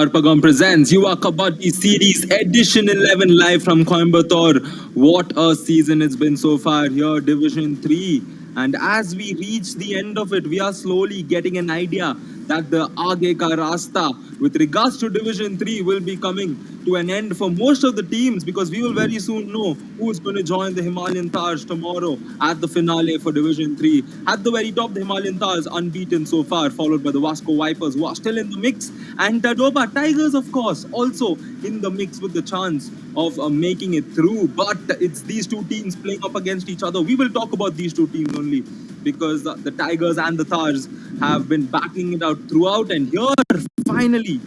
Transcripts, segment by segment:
Karpagam presents Yuva Kabaddi Series Edition 11 live from Coimbatore. What a season it's been so far here, Division 3. And as we reach the end of it, we are slowly getting an idea that the Aage ka Rasta with regards to Division 3 will be coming to an end for most of the teams, because we will very soon know who is going to join the Himalayan Tahrs tomorrow at the finale for Division 3. At the very top, the Himalayan Tahrs unbeaten so far, followed by the Vasco Vipers, who are still in the mix, and Tadoba Tigers, of course, also in the mix with the chance of making it through. But it's these two teams playing up against each other. We will talk about these two teams only because the Tigers and the Tahrs have been backing it out throughout, and here finally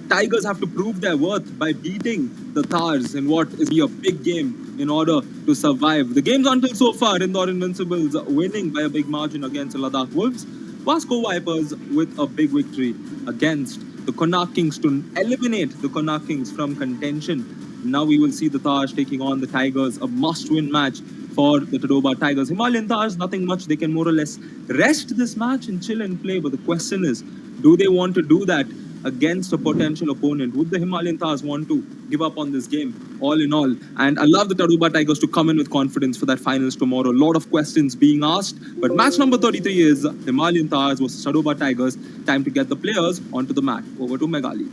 Tigers have to prove their worth by beating the Tahrs in what is a big game in order to survive. The games until so far, Indore Invincibles winning by a big margin against Ladakh Wolves. Vasco Vipers with a big victory against the Konark Kings to eliminate the Konark Kings from contention. Now we will see the Tahrs taking on the Tigers, a must-win match for the Tadoba Tigers. Himalayan Tahrs, nothing much. They can more or less rest this match and chill and play. But the question is, do they want to do that against a potential opponent? Would the Himalayan Tahrs want to give up on this game all in all? And I love the Tadoba Tigers to come in with confidence for that finals tomorrow. A lot of questions being asked, but match number 33 is Himalayan Tahrs versus Tadoba Tigers. Time to get the players onto the mat. Over to Megali.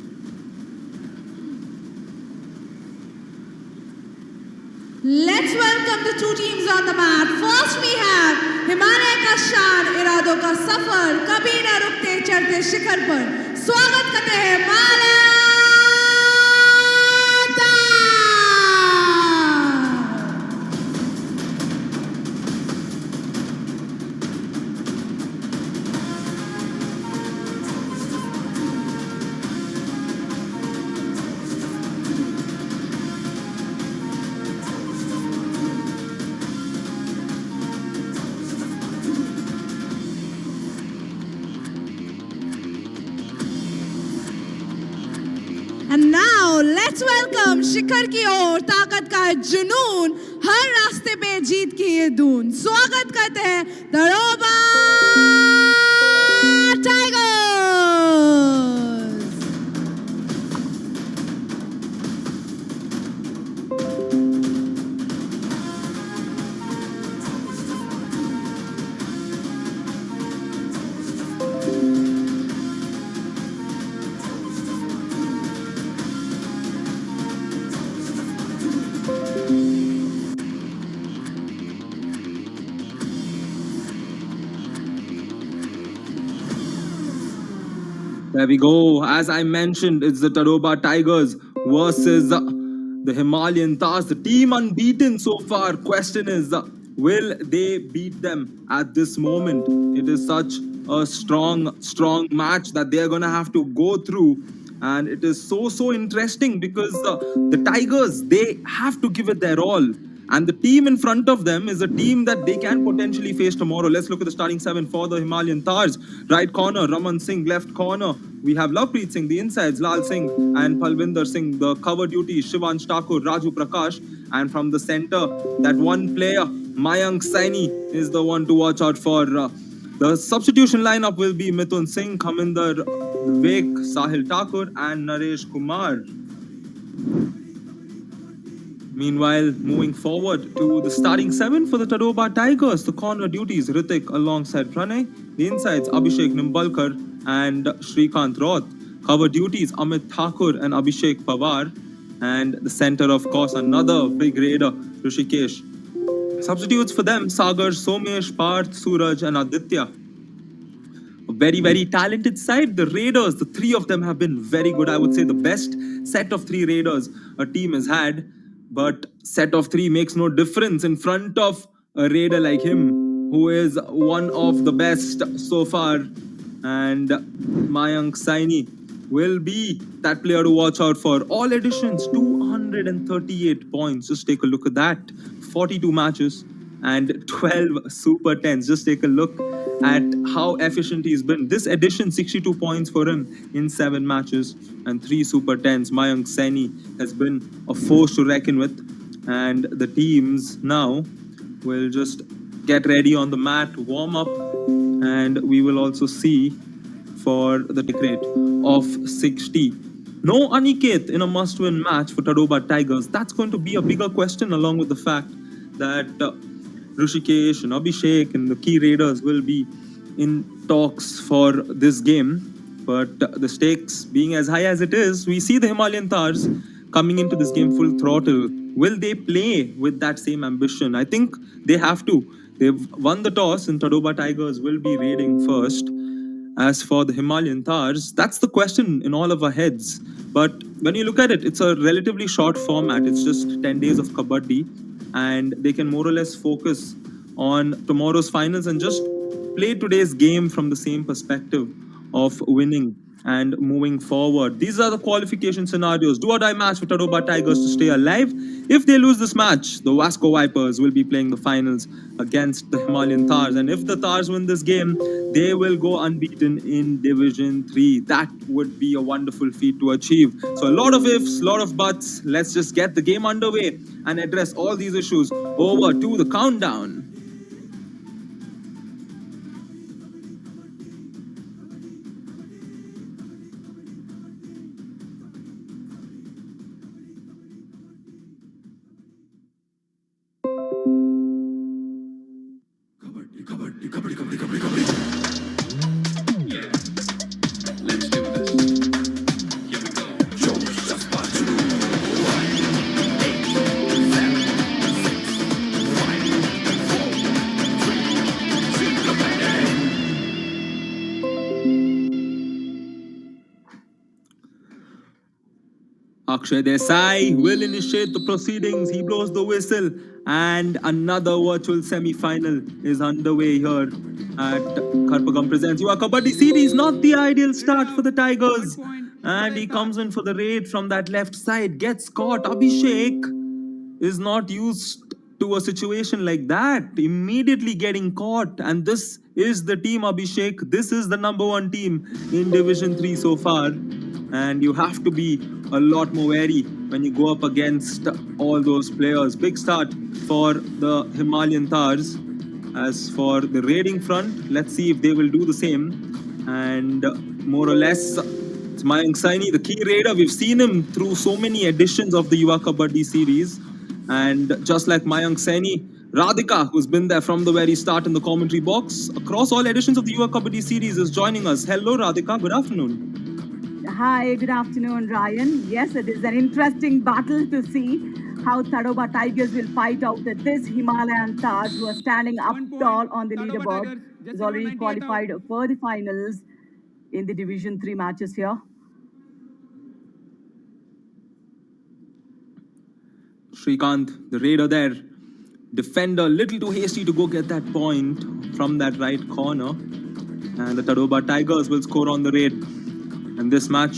Let's welcome the two teams on the mat. First we have Himalaya का शान इरादों का सफर कभी न रुकते चढ़ते शिखर पर स्वागत करते हैं Himalaya And now let's welcome शिखर की ओर ताकत का जुनून हर रास्ते पे जीत की ये धून स्वागत करते हैं Tadoba tigers There we go. As I mentioned, it's the Tadoba Tigers versus the Himalayan Tahrs. The team unbeaten so far. Question is, will they beat them at this moment? It is such a strong match that they're going to have to go through. And it is so interesting because the Tigers, they have to give it their all. And the team in front of them is a team that they can potentially face tomorrow. Let's look at the starting seven for the Himalayan Tahrs. Right corner, Raman Singh. Left corner, we have Lovepreet Singh. The insides, Lal Singh and Palvinder Singh. The cover duty, Shivansh Thakur, Raju Prakash. And from the center, that one player, Mayank Saini, is the one to watch out for. The substitution lineup will be Mithun Singh, Khaminder Vivek, Sahil Thakur and Naresh Kumar. Meanwhile, moving forward to the starting seven for the Tadoba Tigers, the corner duties, Ritik alongside Pranay. The insides, Abhishek Nimbalkar and Shrikant Roth. Cover duties, Amit Thakur and Abhishek Pawar. And the center, of course, another big raider, Rishikesh. Substitutes for them, Sagar, Somesh, Parth, Suraj and Aditya. A very talented side. The Raiders, the three of them have been very good. I would say the best set of three Raiders a team has had. But set of three makes no difference in front of a raider like him, who is one of the best so far. And Mayank Saini will be that player to watch out for. All additions, 238 points. Just take a look at that. 42 matches and 12 Super 10s. Just take a look at how efficient he's been. This addition, 62 points for him in 7 matches and 3 Super 10s. Mayank Saini has been a force to reckon with. And the teams now will just get ready on the mat, warm up, and we will also see for the tick rate of 60. No Aniket in a must-win match for Tadoba Tigers. That's going to be a bigger question, along with the fact that Rishikesh and Abhishek and the key raiders will be in talks for this game. But the stakes being as high as it is, we see the Himalayan Tahrs coming into this game full throttle. Will they play with that same ambition? I think they have to. They've won the toss, and Tadoba Tigers will be raiding first. As for the Himalayan Tahrs, that's the question in all of our heads. But when you look at it, it's a relatively short format. It's just 10 days of kabaddi, and they can more or less focus on tomorrow's finals and just play today's game from the same perspective of winning and moving forward. These are the qualification scenarios. Do or die match for Tadoba Tigers to stay alive. If they lose this match, the Vasco Vipers will be playing the finals against the Himalayan Tahrs. And if the Tahrs win this game, they will go unbeaten in Division 3. That would be a wonderful feat to achieve. So a lot of ifs, a lot of buts. Let's just get the game underway and address all these issues. Over to the countdown. Akshay Desai will initiate the proceedings. He blows the whistle, and another virtual semi-final is underway here at Karpagam Presents Yuva Kabaddi Series. Not the ideal start for the Tigers, and he comes in for the raid from that left side, gets caught. Abhishek is not used to a situation like that, immediately getting caught. And this is the team, Abhishek. This is the number one team in Division 3 so far. And you have to be a lot more wary when you go up against all those players. Big start for the Himalayan Tahrs. As for the raiding front, let's see if they will do the same. And more or less, it's Mayank Saini, the key raider. We've seen him through so many editions of the Yuva Kabaddi series. And just like Mayank Saini, Radhika, who's been there from the very start in the commentary box, across all editions of the Yuva Kabaddi series, is joining us. Hello, Radhika. Good afternoon. Hi, good afternoon, Ryan. Yes, it is an interesting battle to see how Tadoba Tigers will fight out this Himalayan Tahrs, who are standing up tall on the leaderboard, is already qualified for the finals in the Division 3 matches here. Shrikant, the raider there, defender, little too hasty to go get that point from that right corner. And the Tadoba Tigers will score on the raid. And this match,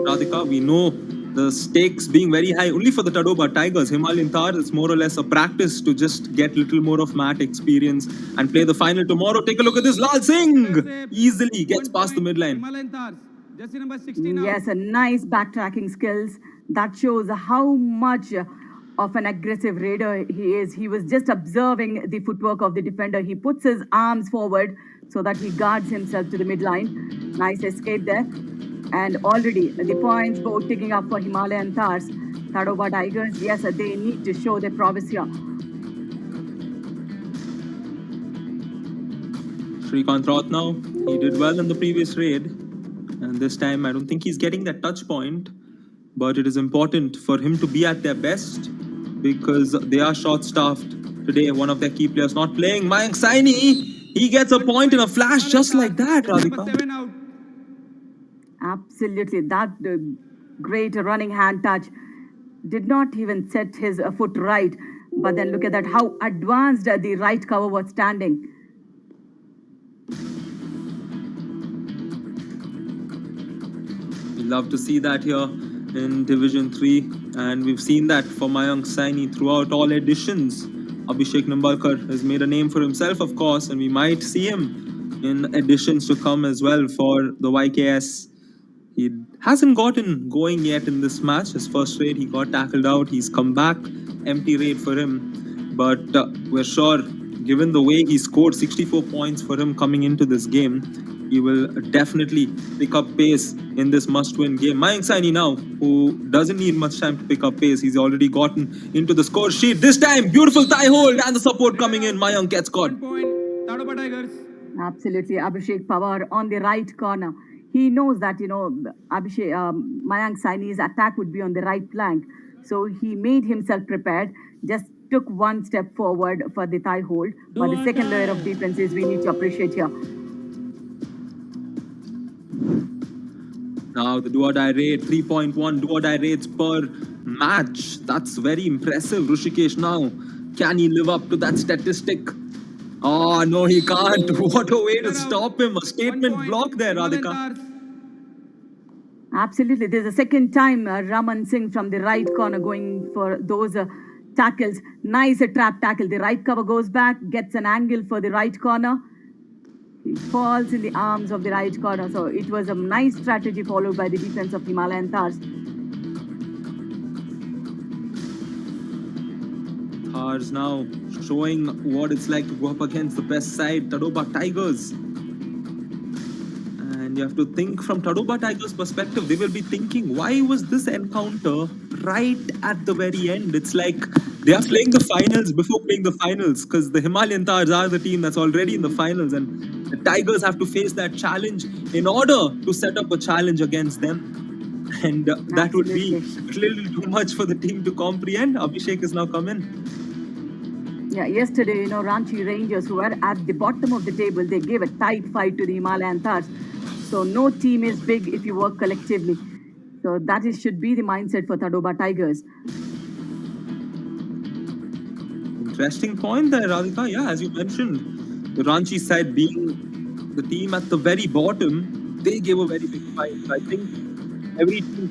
Radhika, we know the stakes being very high only for the Tadoba Tigers. Himalayan Tahrs, it's more or less a practice to just get little more of mat experience and play the final tomorrow. Take a look at this. Lal Singh easily gets past the midline. Yes, a nice backtracking skills. That shows how much of an aggressive raider he is. He was just observing the footwork of the defender. He puts his arms forward so that he guards himself to the midline. Nice escape there. And already the points both ticking up for Himalayan Tahrs. Tadoba Tigers, yes, they need to show their prowess here. Shrikant Ratnau, he did well in the previous raid. And this time, I don't think he's getting that touch point. But it is important for him to be at their best because they are short-staffed today. One of their key players not playing. Mayank Saini, he gets a point in a flash just like that, Radhika. Absolutely, that great running hand touch did not even set his foot right. But then look at that, how advanced the right cover was standing. We love to see that here in Division 3. And we've seen that for Mayank Saini throughout all editions. Abhishek Nimbalkar has made a name for himself, of course, and we might see him in editions to come as well for the YKS. He hasn't gotten going yet in this match. His first raid, he got tackled out. He's come back. Empty raid for him. But we're sure, given the way he scored 64 points for him coming into this game, he will definitely pick up pace in this must-win game. Mayank Saini now, who doesn't need much time to pick up pace, he's already gotten into the score sheet. This time, beautiful thigh hold and the support coming in. Mayank gets caught. Tadoba Tigers. Absolutely, Abhishek Pawar on the right corner. He knows that, Mayank Saini's attack would be on the right flank. So he made himself prepared, just took one step forward for the thigh hold. But the second layer of defense is we need to appreciate here. Now the do-or-die rate, 3.1 do-or-die rates per match. That's very impressive. Rishikesh now, can he live up to that statistic? Oh, no, he can't. What a way to stop him. A statement block there, Radhika. Absolutely. There's a second time Raman Singh from the right corner going for those tackles. Nice trap tackle. The right cover goes back, gets an angle for the right corner. He falls in the arms of the right corner. So it was a nice strategy followed by the defense of Himalayan Tahrs. Tahrs now showing what it's like to go up against the best side, Tadoba Tigers. And you have to think from Tadoba Tigers' perspective, they will be thinking, why was this encounter right at the very end? It's like they are playing the finals before playing the finals, because the Himalayan Tahrs are the team that's already in the finals, and the Tigers have to face that challenge in order to set up a challenge against them. And that would be a little too much for the team to comprehend. Abhishek is now coming. Yeah, yesterday, Ranchi Rangers, who were at the bottom of the table, they gave a tight fight to the Himalayan Tahrs. So no team is big if you work collectively. So that should be the mindset for Tadoba Tigers. Interesting point there, Radhika. Yeah, as you mentioned, the Ranchi side being the team at the very bottom, they gave a very big fight. So I think every team,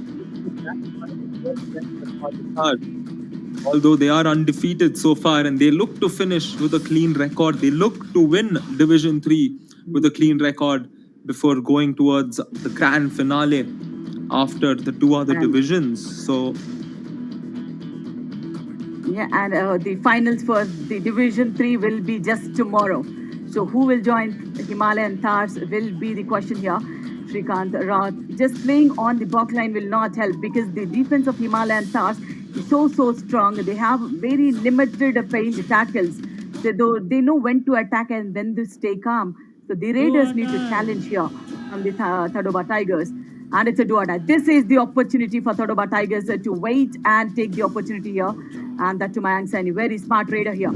although they are undefeated so far and they look to finish with a clean record, they look to win Division 3 with a clean record before going towards the grand finale after the two other divisions. So yeah, and the finals for the Division 3 will be just tomorrow. So who will join Himalayan Tahrs will be the question here. Shrikant Rath, just playing on the back line will not help because the defense of Himalayan Tahrs is so strong. They have very limited paint tackles. So they know when to attack and when to stay calm. So the Raiders need to challenge here from the Tadoba Tigers. And it's a do-or-die. This is the opportunity for Tadoba Tigers to wait and take the opportunity here. And that to Mayank Saini, very smart Raider here.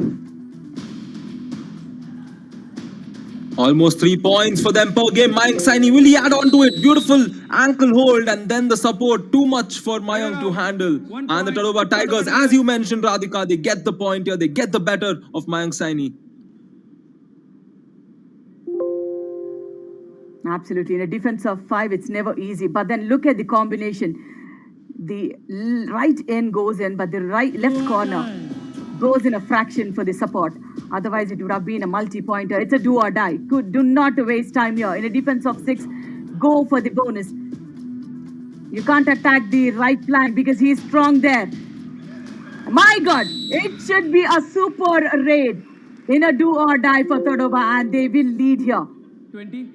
almost 3 points for them per game. Mayank Saini, will he add on to it? Beautiful ankle hold and then the support. Too much for Mayank to handle. And the Tadoba Tigers, as you mentioned, Radhika, they get the point here. They get the better of Mayank Saini. Absolutely. In a defense of 5, it's never easy. But then look at the combination. The right end goes in, but the left corner goes in a fraction for the support. Otherwise, it would have been a multi-pointer. It's a do or die. Do not waste time here. In a defense of 6, go for the bonus. You can't attack the right flank because he's strong there. My God, it should be a super raid in a do or die for Tadoba, and they will lead here. 20.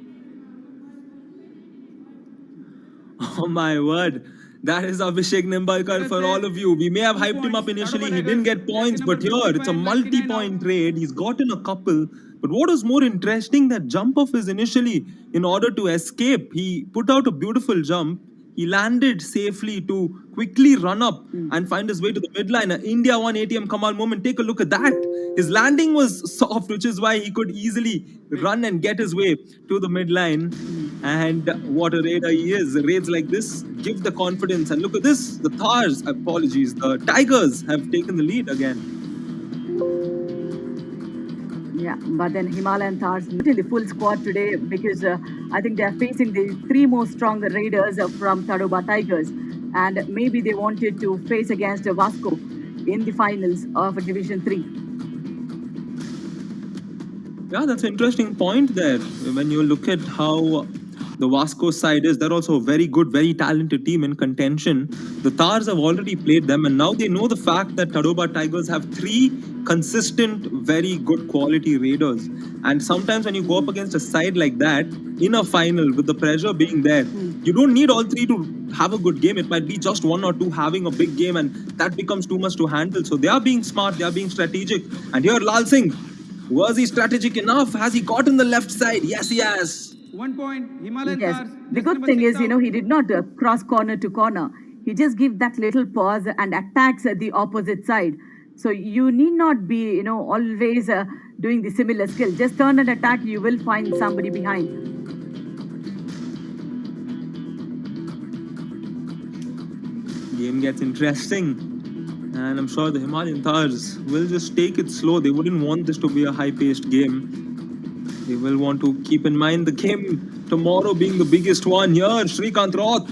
Oh my word. That is Abhishek Nimbalkar for all of you. We may have hyped him up initially. He didn't get points, but here it's a multi-point raid. He's gotten a couple. But what was more interesting, that jump off is initially in order to escape. He put out a beautiful jump. He landed safely to quickly run up and find his way to the midline. India 1 ATM Kamal moment. Take a look at that. His landing was soft, which is why he could easily run and get his way to the midline. And what a raider he is. Raids like this give the confidence. And look at this. The the Tigers have taken the lead again. Yeah, but then Himalayan Tahrs not in the full squad today because I think they are facing the 3 most stronger raiders from Tadoba Tigers, and maybe they wanted to face against Vasco in the finals of Division 3. Yeah, that's an interesting point there. When you look at how the Vasco side is. They're also a very good, very talented team in contention. The Tahrs have already played them, and now they know the fact that Tadoba Tigers have 3 consistent, very good quality raiders. And sometimes when you go up against a side like that, in a final, with the pressure being there, you don't need all 3 to have a good game. It might be just 1 or 2 having a big game, and that becomes too much to handle. So they are being smart, they are being strategic. And here Lal Singh, was he strategic enough? Has he gotten the left side? Yes, he has. 1 point, Himalayan Yes. Tahrs. The Just good number thing 6 is, out. he did not cross corner to corner. He just gives that little pause and attacks the opposite side. So you need not be, always doing the similar skill. Just turn and attack, you will find somebody behind. Game gets interesting. And I'm sure the Himalayan Tahrs will just take it slow. They wouldn't want this to be a high-paced game. They will want to keep in mind the game tomorrow being the biggest one. Here, Shrikant Roth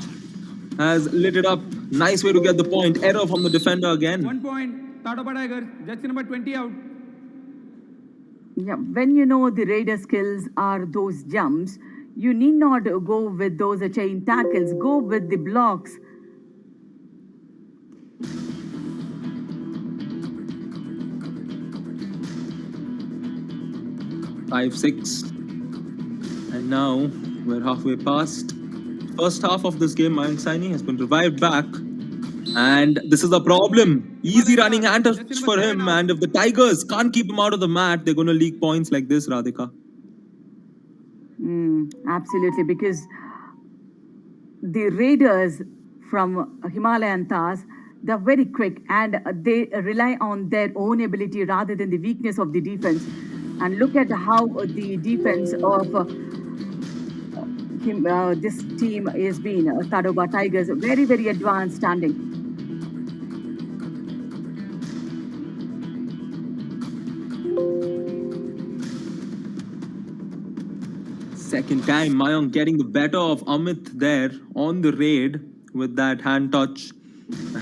has lit it up. Nice way to get the point. Error from the defender again. 1 point, Tadoba Tigers. Jersey number 20 out. Yeah, when you know the raider skills are those jumps, you need not go with those chain tackles. Go with the blocks. Five, 6. And now we're halfway past. First half of this game, Mayank Saini has been revived back. And this is a problem. Easy running hand touch for him. And if the Tigers can't keep him out of the mat, they're going to leak points like this, Radhika. Absolutely, because the raiders from Himalayan Tahrs, they're very quick and they rely on their own ability rather than the weakness of the defense. And look at how the defense of this team has been, Tadoba Tigers, very, very advanced standing. Second time, Mayank getting the better of Amit there on the raid with that hand touch.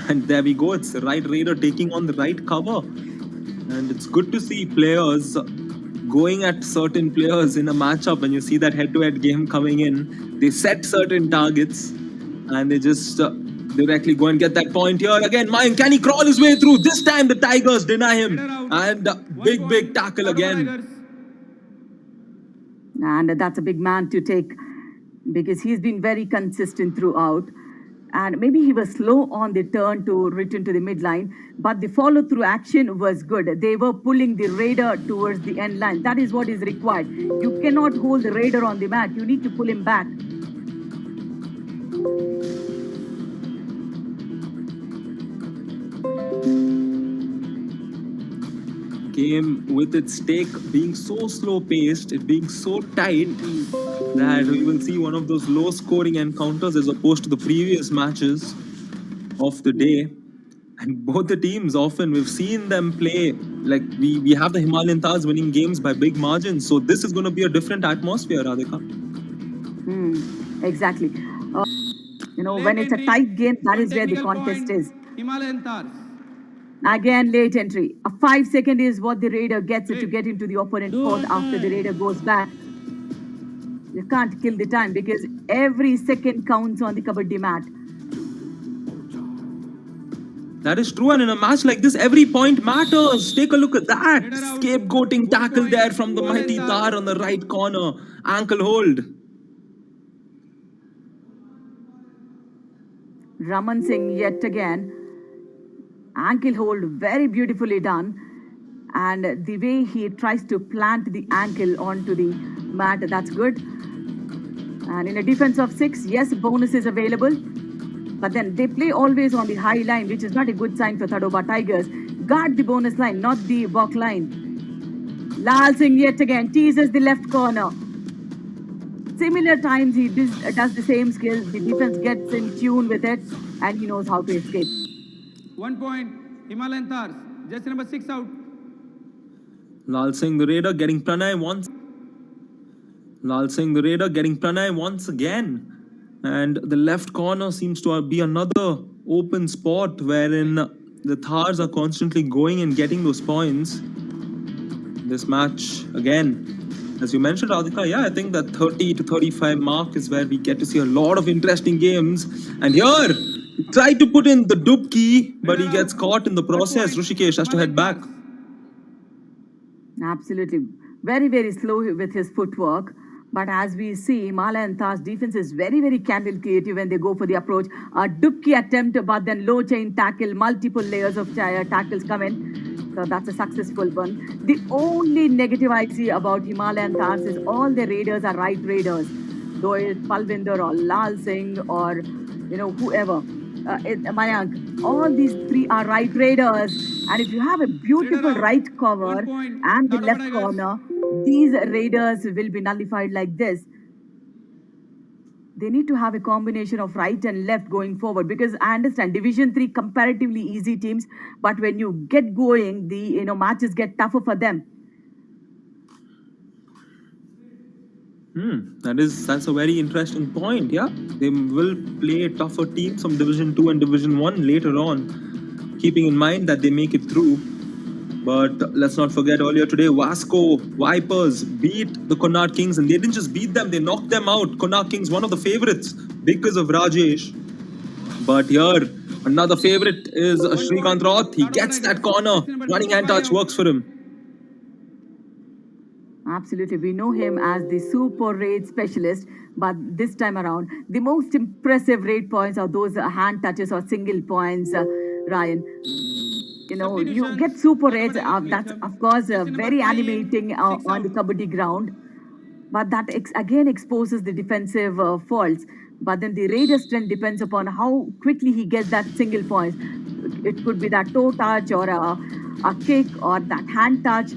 And there we go, it's the right raider taking on the right cover. And it's good to see players going at certain players in a matchup. When you see that head-to-head game coming in, they set certain targets and they just directly go and get that point here. Again, Mayank, can he crawl his way through? This time the Tigers deny him. And big tackle again. And that's a big man to take because he's been very consistent throughout. And maybe he was slow on the turn to return to the midline, but the follow-through action was good. They were pulling the raider towards the end line. That is what is required. You cannot hold the raider on the mat. You need to pull him back. Game with its stake being so slow-paced, it being so tight that we will see one of those low-scoring encounters as opposed to the previous matches of the day. And both the teams, often we've seen them play, like we have the Himalayan Tahrs winning games by big margins. So this is going to be a different atmosphere, Radhika. Exactly. When it's a tight game, that is where the contest is. Himalayan Tahrs. Again, late entry. A 5 second is what the raider gets to get into the opponent court after the raider goes back. You can't kill the time because every second counts on the kabaddi mat. That is true, and in a match like this, every point matters. Take a look at that. Scapegoating tackle there from the mighty Tahr on the right corner. Ankle hold. Raman Singh yet again. Ankle hold very beautifully done. And the way he tries to plant the ankle onto the mat, that's good. And in a defense of 6, yes, bonus is available. But then they play always on the high line, which is not a good sign for Tadoba Tigers. Guard the bonus line, not the walk line. Lal Singh yet again teases the left corner. Similar times he does the same skill. The defense gets in tune with it and he knows how to escape. 1 point, Himalayan Tahrs. Jersey number 6 out. Lal Singh the Raider getting Pranay once. Lal Singh the Raider getting Pranay once again. And the left corner seems to be another open spot wherein the Tahrs are constantly going and getting those points. This match again as you mentioned, Radhika, yeah, I think that 30 to 35 mark is where we get to see a lot of interesting games. And here, he tried to put in the Dubki, but he gets caught in the process. Rishikesh has to head back. Absolutely. Very, very slow with his footwork. But as we see, Himalayan Tahrs defense is very, very calculative when they go for the approach. A Dubki attempt, but then low chain tackle, multiple layers of tackles come in. So that's a successful one. The only negative I see about Himalayan Tahrs is all the raiders are right raiders. Though it's Palvinder or Lal Singh or, whoever. Mayank, all these three are right raiders. And if you have a beautiful right cover and the left corner, these raiders will be nullified like this. They need to have a combination of right and left going forward, because I understand Division 3 comparatively easy teams, but when you get going, the matches get tougher for them. That's a very interesting point. Yeah, they will play tougher teams from Division 2 and Division 1 later on, keeping in mind that they make it through. But let's not forget, earlier today, Vasco Vipers beat the Connaught Kings, and they didn't just beat them, they knocked them out. Connaught Kings, one of the favorites because of Rajesh. But here, another favorite is Shrikant Roth. He gets that corner. Running hand touch works for him. Absolutely. We know him as the super raid specialist, but this time around, the most impressive raid points are those hand touches or single points, Ryan. You get super raids. That's, of course, very animating on the Kabaddi ground. But that again exposes the defensive faults. But then the raider strength depends upon how quickly he gets that single point. It could be that toe touch or a kick or that hand touch.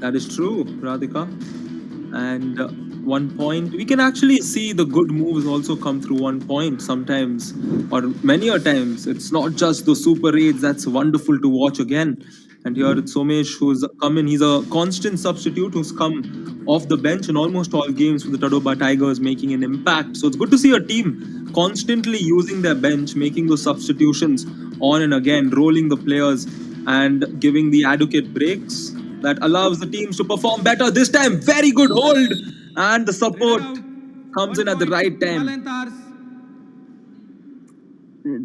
That is true, Radhika. And one point, we can actually see the good moves also come through one point sometimes, or many a times. It's not just the super raids that's wonderful to watch again. And here it's Somesh who's come in. He's a constant substitute who's come off the bench in almost all games for the Tadoba Tigers, making an impact. So it's good to see a team constantly using their bench, making those substitutions on and again, rolling the players and giving the adequate breaks that allows the teams to perform better. This time, very good hold, and the support comes in at the right time.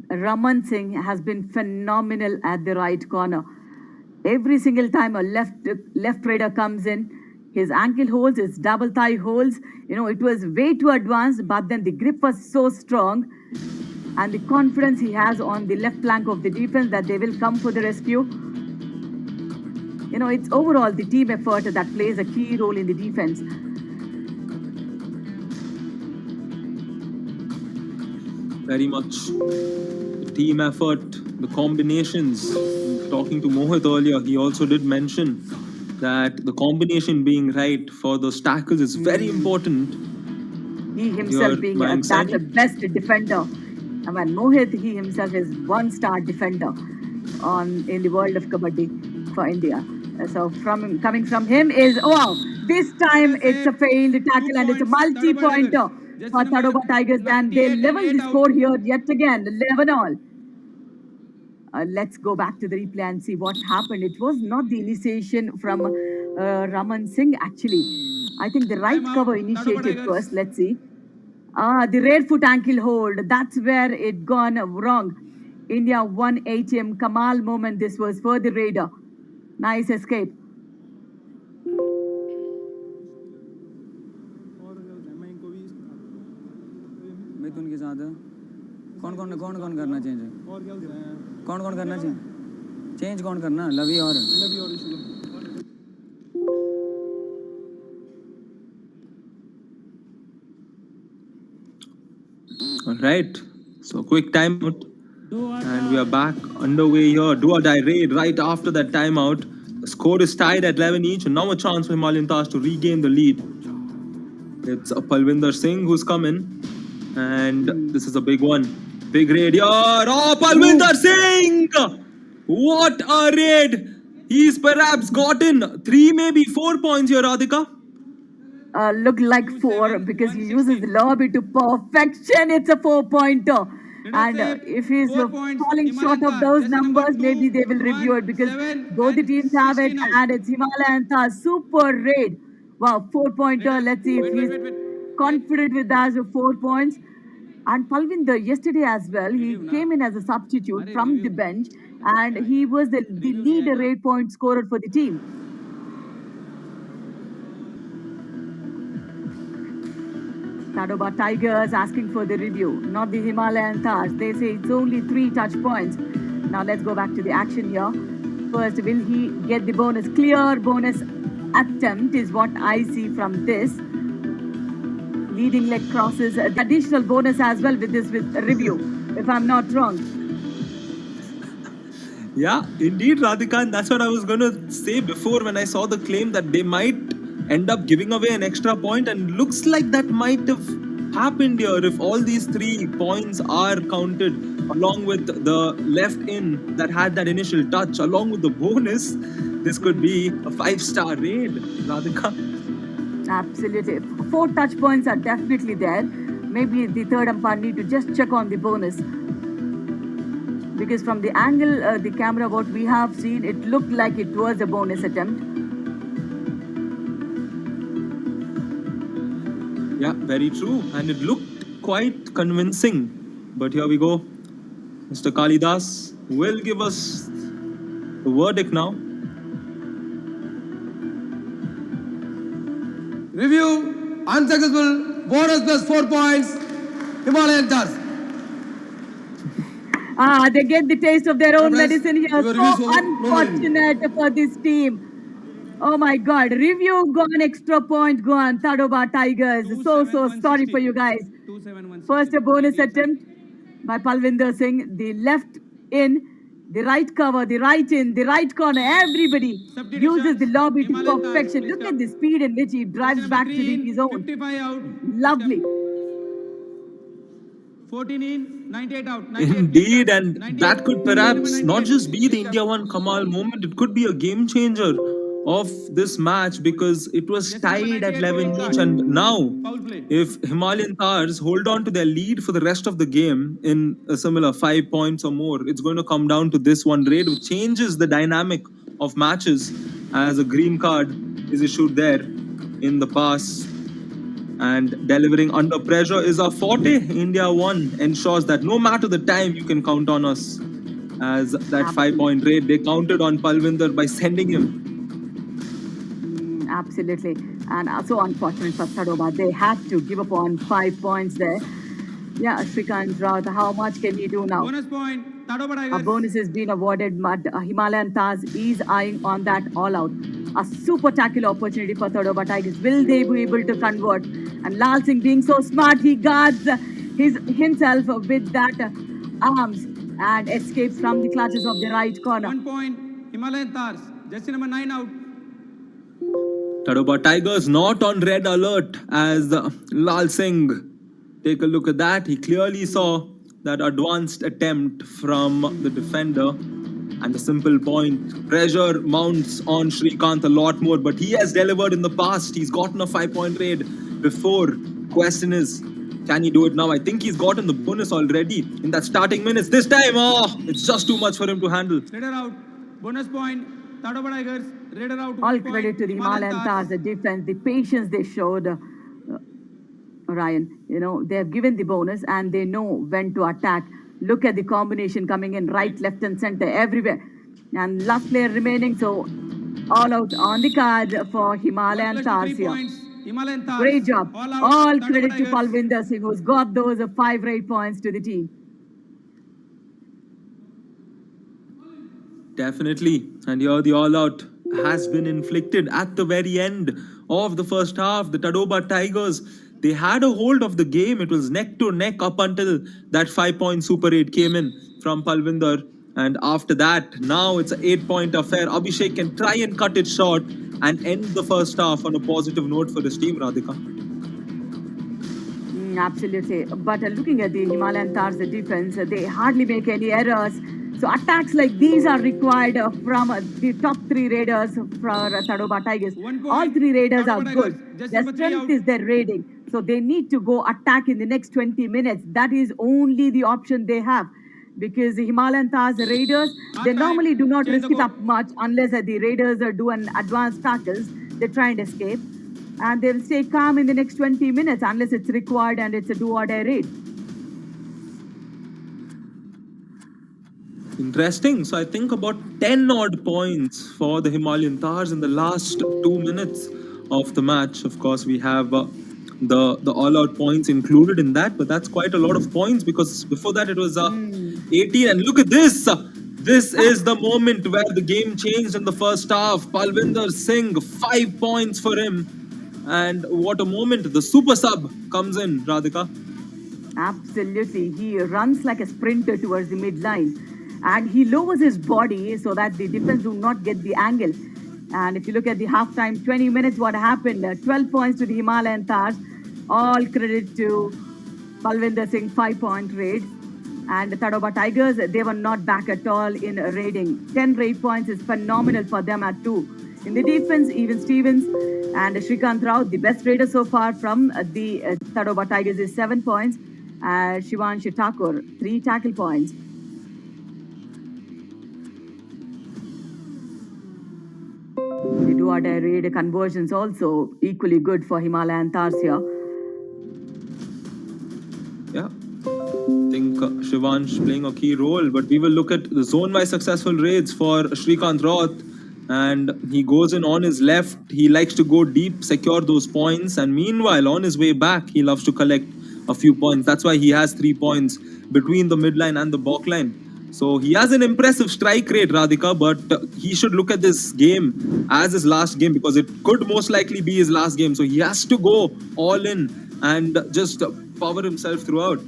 Raman Singh has been phenomenal at the right corner. Every single time a left raider comes in, his ankle holds, his double thigh holds, it was way too advanced, but then the grip was so strong, and the confidence he has on the left flank of the defense that they will come for the rescue. It's overall the team effort that plays a key role in the defense. Very much. The team effort, the combinations. Talking to Mohit earlier, he also did mention that the combination being right for those tackles is very important. He himself being the best defender. I mean, Mohit, he himself is one-star defender in the world of Kabaddi for India. So coming from him is, this time it's a failed tackle and it's a multi-pointer for Tadoba Tigers, and they level the score here yet again, 11-all. Let's go back to the replay and see what happened. It was not the initiation from Raman Singh, actually. I think the right cover initiated first. Let's see. The rear foot ankle hold, that's where it gone wrong. India 1 ATM Kamal moment. This was for the raider. Nice escape. मिथुन के साथ कौन करना change कौन करना change कौन करना लवी और All right, so quick timeout, and we are back underway here. Do or die raid right after that timeout. The score is tied at 11 each, and now a chance for Himalayan Tahrs to regain the lead. It's Palvinder Singh who's come in, and this is a big one. Big raid here. Oh, Palvinder Singh! What a raid! He's perhaps gotten 3, maybe 4 points here, Radhika. Look like 4 because he uses the lobby to perfection. It's a 4-pointer. And if he's falling short of those numbers, maybe they will review it because both the teams have it, and it's Himalayan Tahrs super raid. Wow, 4-pointer. Let's see if he's confident with that with 4 points. And Palvinder yesterday as well, he came in as a substitute from the bench, and he was the leader 8-point scorer for the team. Tadoba Tigers asking for the review, not the Himalayan Tahrs. They say it's only 3 touch points. Now let's go back to the action here. First, will he get the bonus? Clear bonus attempt is what I see from this. Leading leg crosses, additional bonus as well with this with review, if I'm not wrong. Yeah, indeed, Radhika, and that's what I was going to say before when I saw the claim that they might end up giving away an extra point, and looks like that might have happened here if all these 3 points are counted along with the left in that had that initial touch, along with the bonus. This could be a 5-star raid, Radhika. Absolutely. 4 touch points are definitely there. Maybe the third umpire need to just check on the bonus. Because from the angle, the camera, what we have seen, it looked like it was a bonus attempt. Yeah, very true. And it looked quite convincing. But here we go. Mr. Kalidas will give us the verdict now. Review, unsuccessful, bonus plus 4 points, Himalayan Tahrs. They get the taste of their own Press, medicine here. your So review is over. unfortunate for this team. Oh my God. Review gone, extra point gone. Tadoba Tigers. So sorry for you guys. First a bonus attempt by Palvinder Singh. The left in, the right cover, the right in, the right corner. Everybody uses the lobby to perfection. Look at the speed in which he drives back to his own. 55 out. Lovely. 14 in, 98 out. 98 Indeed, and 98, that could perhaps 98, not just be the India 1 Kamal moment, it could be a game changer of this match because it was tied at 11 each, and now Foul play. if Himalayan Tahrs hold on to their lead for the rest of the game in a similar 5 points or more, it's going to come down to this one raid, which changes the dynamic of matches as a green card is issued there in the pass. And delivering under pressure is our forte. India 1 ensures that no matter the time, you can count on us. As that 5-point raid, they counted on Palvinder by sending him. Absolutely. And also unfortunate for Tadoba. They had to give up on 5 points there. Yeah, Shrikant Raut, how much can he do now? Bonus point, Tadoba A Tigers. bonus has been awarded, but Himalayan Tahrs is eyeing on that all out. A super tackle opportunity for Tadoba Tigers. Will they be able to convert? And Lal Singh being so smart, he guards himself with that arms and escapes from the clutches of the right corner. 1 point, Himalayan Tahrs. Jersey number 9 out. Tadoba Tigers not on red alert as Lal Singh. Take a look at that. He clearly saw that advanced attempt from the defender. And the simple point, pressure mounts on Shrikant a lot more, but he has delivered in the past. He's gotten a 5-point raid before. Question is, can he do it now? I think he's gotten the bonus already in that starting minutes. This time, it's just too much for him to handle. Raider out. Bonus point, Tadoba Tigers. Raider out. All credit to the Himalayan Tahrs, the defense, the patience they showed. Ryan, you know, they have given the bonus and they know when to attack. Look at the combination coming in right, left and center, everywhere. And last player remaining, so all out on the card for Himalayan Tahrs here. Himalayan Tahrs. Great job. All out, All Tadoba credit to Tigers. Palvinder Singh, who's got those 5 raid points to the team. Definitely. And here the all-out has been inflicted at the very end of the first half. The Tadoba Tigers, they had a hold of the game. It was neck to neck up until that 5-point Super 8 came in from Palvinder. And after that, now it's an 8-point affair. Abhishek can try and cut it short and end the first half on a positive note for his team, Radhika. Absolutely. But looking at the Himalayan Tahrs, the defense, they hardly make any errors. So attacks like these are required from the top 3 raiders for Tadoba Tigers. 1 point, All 3 raiders are Tadoba good. Tigers. Just Their number 3 strength out. is their raiding. So they need to go attack in the next 20 minutes. That is only the option they have. Because the Himalayan Tahrs Raiders, they normally do not risk it up much unless the Raiders do an advanced tackles. They try and escape. And they'll stay calm in the next 20 minutes unless it's required and it's a do-or-die raid. Interesting. So I think about 10 odd points for the Himalayan Tahrs in the last 2 minutes of the match. Of course, we have the all-out points included in that, but that's quite a lot of points because before that it was 18. And look at this. This is the moment where the game changed in the first half. Palvinder Singh, 5 points for him. And what a moment. The super sub comes in, Radhika. Absolutely. He runs like a sprinter towards the midline. And he lowers his body so that the defense do not get the angle. And if you look at the halftime, 20 minutes, what happened? 12 points to the Himalayan Tahrs. All credit to Palvinder Singh, 5-point raid. And the Tadoba Tigers, they were not back at all in raiding. 10 raid points is phenomenal for them at 2. In the defense, even Stevens and Shrikant Rao, the best raider so far from the Tadoba Tigers is 7 points. Shivansh Thakur, 3 tackle points. The do-or-die raid conversions also equally good for Himalayan Tahrs here. Yeah, I think Shivansh playing a key role, but we will look at the zone-wise successful raids for Shrikant Roth, and he goes in on his left. He likes to go deep, secure those points, and meanwhile, on his way back, he loves to collect a few points. That's why he has 3 points between the midline and the back line. So he has an impressive strike rate, Radhika, but he should look at this game as his last game because it could most likely be his last game. So he has to go all in and just power himself throughout.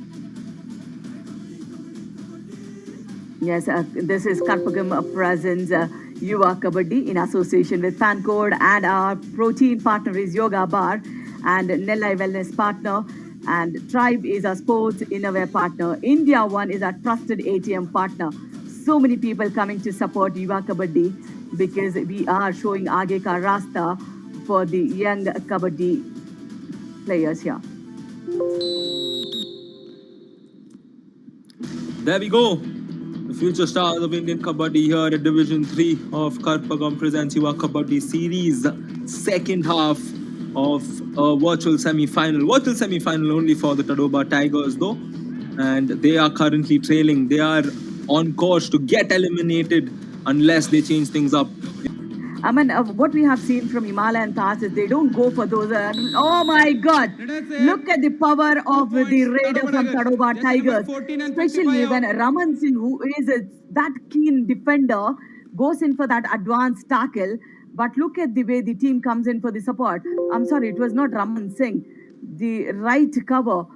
Yes, this is Karpagam Presents Yuva Kabaddi in association with FanCode, and our protein partner is Yoga Bar, and Nellai Wellness partner, and Tribe is our sports innerwear partner. India One is our trusted ATM partner. So many people coming to support Yuva Kabaddi because we are showing Aage Ka Rasta for the young Kabaddi players here. There we go. The future stars of Indian Kabaddi here at Division 3 of Karpagam Presents Yuva Kabaddi Series. Second half of a virtual semi-final. Virtual semi-final only for the Tadoba Tigers though. And they are currently trailing. They are on course to get eliminated unless they change things up. I mean, what we have seen from Himalayan Tahrs is they don't go for those. Oh my God! Look at the power of the raider from Tadoba Tigers. Especially when Raman Singh, who is that keen defender, goes in for that advanced tackle. But look at the way the team comes in for the support. I'm sorry, it was not Raman Singh. The right cover.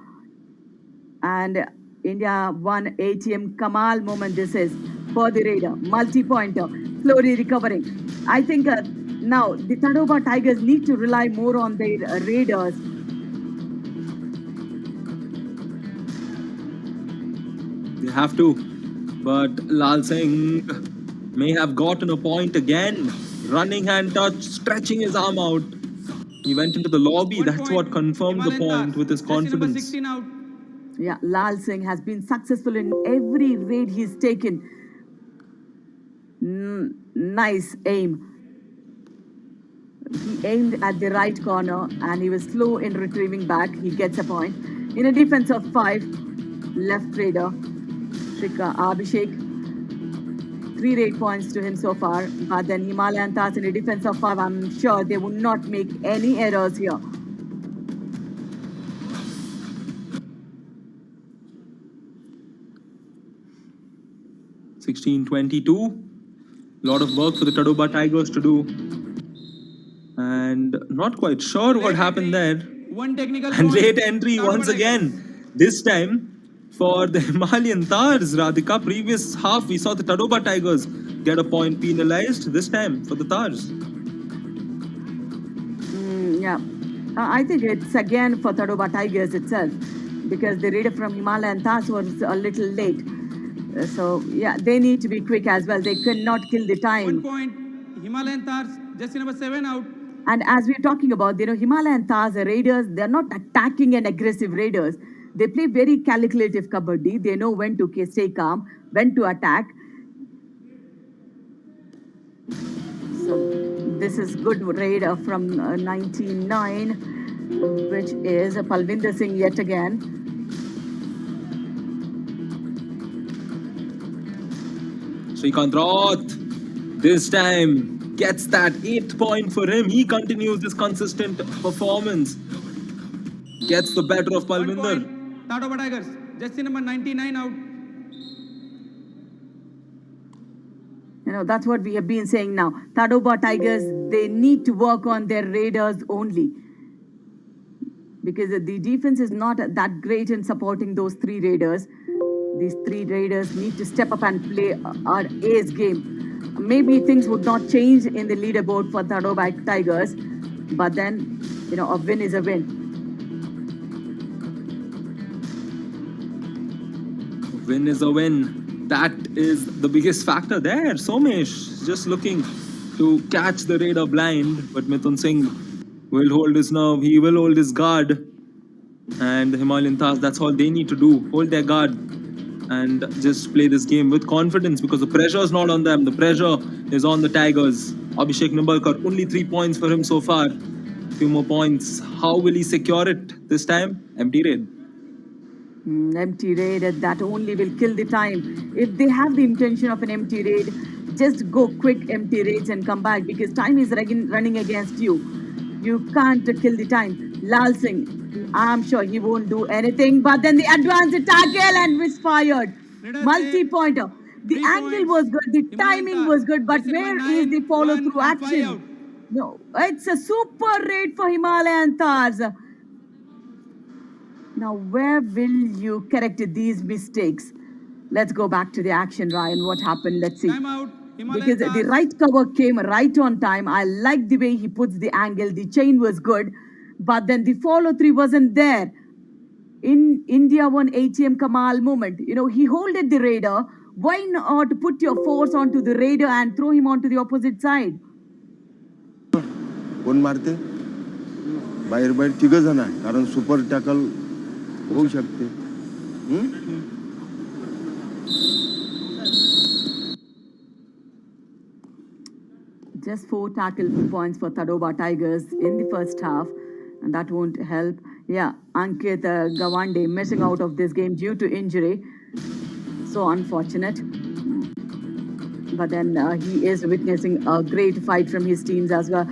And India won ATM Kamal moment this is for the raider. Multi-pointer. Slowly recovering. I think now the Tadoba Tigers need to rely more on their raiders. They have to. But Lal Singh may have gotten a point again. Running hand touch, stretching his arm out. He went into the lobby. That's what confirmed the point with his confidence. Yeah, Lal Singh has been successful in every raid he's taken. Nice aim. He aimed at the right corner and he was slow in retrieving back. He gets a point. In a defense of 5, left raider, Abhishek. 3 raid points to him so far. But then Himalayan Tahrs in a defense of 5, I'm sure they would not make any errors here. (16:22). A lot of work for the Tadoba Tigers to do. And not quite sure what happened there. And late entry once again. This time for the Himalayan Tahrs, Radhika. Previous half we saw the Tadoba Tigers get a point penalized. This time for the Tahrs. Yeah. I think it's again for Tadoba Tigers itself. Because the raider from Himalayan Tahrs was a little late. So, yeah, they need to be quick as well. They cannot kill the time. 1 point. Himalayan Tahrs, jersey number 7 out. And as we're talking about, Himalayan Tahrs, the Raiders, they're not attacking and aggressive Raiders. They play very calculative kabaddi. They know when to stay calm, when to attack. So this is good raid from 99, which is Palvinder Singh yet again. Srikanth Roth, this time gets that 8th point for him. He continues this consistent performance. Gets the better of 1 Palvinder. point, Tadoba Tigers, jersey number 99 out. That's what we have been saying now. Tadoba Tigers, they need to work on their Raiders only. Because the defense is not that great in supporting those 3 Raiders. These 3 Raiders need to step up and play our ace game. Maybe things would not change in the leaderboard for Tadoba Tigers, but then, a win is a win. Win is a win. That is the biggest factor there. Somesh just looking to catch the Raider blind, but Mithun Singh will hold his nerve. He will hold his guard. And the Himalayan Tahrs, that's all they need to do. Hold their guard and just play this game with confidence, because the pressure is not on them. The pressure is on the Tigers. Abhishek Nimbalkar, only 3 points for him so far. Few more points. How will he secure it this time? Empty raid. Empty raid, that only will kill the time. If they have the intention of an empty raid, just go quick empty raids and come back, because time is running against you. You can't kill the time. Lal Singh, I'm sure he won't do anything, but then the advanced tackle and misfired. Multi-pointer. The angle was good, the timing was good, but where is the follow-through action? No, it's a super raid for Himalayan Tahrs. Now, where will you correct these mistakes? Let's go back to the action, Ryan. What happened? Let's see. Time out. Because the right cover came right on time. I like the way he puts the angle. The chain was good, but then the follow-through wasn't there. In India 1 ATM Kamal moment, he holded the Raider. Why not put your force onto the Raider and throw him onto the opposite side? कोण मारते बाहेर बाहेर 3 जण आहे कारण super tackle होऊ शकते Just 4 tackle points for Tadoba Tigers in the first half, and that won't help. Yeah, Ankit Gawande missing out of this game due to injury. So unfortunate. But then he is witnessing a great fight from his teams as well.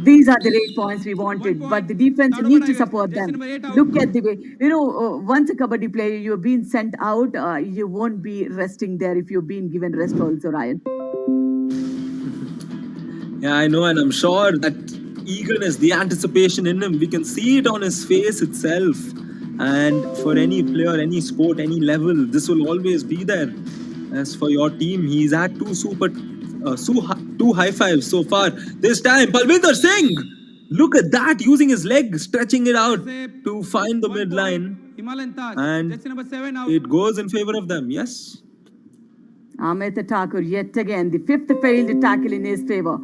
These are the 8 points we wanted, but the defense needs to support them. Look at the way, once a kabaddi player, you've been sent out, you won't be resting there if you've been given rest also, Ryan. Yeah, I know, and I'm sure that eagerness, the anticipation in him, we can see it on his face itself. And for any player, any sport, any level, this will always be there. As for your team, he's had 2 high fives so far. This time, Palvinder Singh! Look at that, using his leg, stretching it out to find the midline. And it goes in favor of them, yes. Amit Thakur, yet again, the 5th failed tackle in his favor.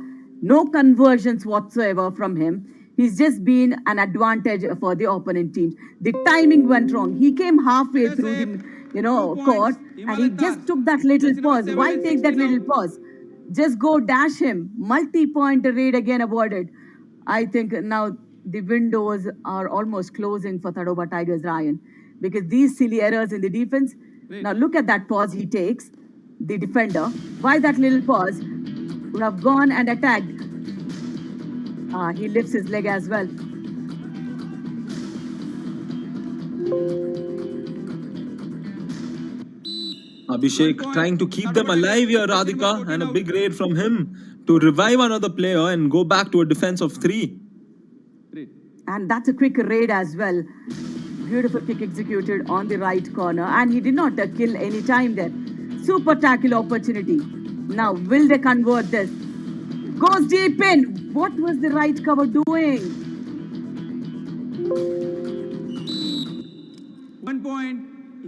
No conversions whatsoever from him. He's just been an advantage for the opponent teams. The timing went wrong. He came halfway through the court, and he just took that little pause. Why take that little pause? Just go dash him. Multi-point raid again avoided. I think now the windows are almost closing for Tadoba Tigers, Ryan, because these silly errors in the defense. Now look at that pause he takes, the defender. Why that little pause? Would have gone and attacked. He lifts his leg as well. Abhishek trying to keep them alive here, Radhika, and a big raid from him to revive another player and go back to a defense of 3. And that's a quick raid as well. Beautiful kick executed on the right corner, and he did not kill any time there. Super tackle opportunity. Now, will they convert this? Goes deep in. What was the right cover doing? 1 point,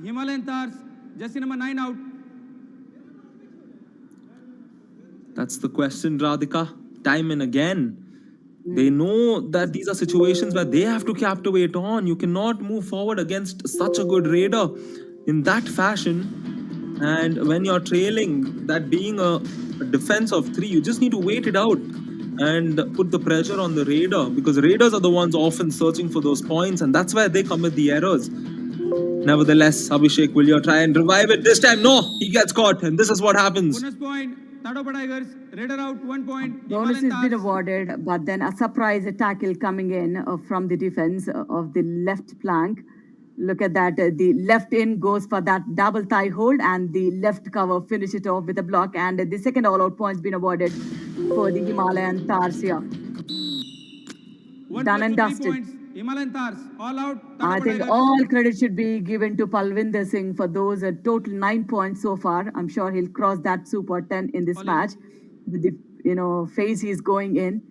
Himalayan Tahrs, jersey number 9 out. That's the question, Radhika. time and again. They know that these are situations where they have to captivate on. You cannot move forward against such a good raider in that fashion. And when you're trailing, that being a defense of 3, you just need to wait it out and put the pressure on the raider, because raiders are the ones often searching for those points, and that's where they commit the errors. Nevertheless, Abhishek, will you try and revive it this time? No, he gets caught, and this is what happens. Bonus point. Tadoba Tigers. Raider out 1 point. Bonus Himalayan has been Tahrs. awarded, but then a surprise tackle coming in from the defense of the left flank. Look at that. The left in goes for that double thigh hold, and the left cover finish it off with a block. And the second all-out point's been awarded for the Himalayan Tahrs here. 1 Done point and to 3 dusted. points. Himalayan Tahrs. All out. I Tadoba think Tigers. all credit should be given to Palvinder Singh for those total 9 points so far. I'm sure he'll cross that super 10 in this match with the phase he's going in.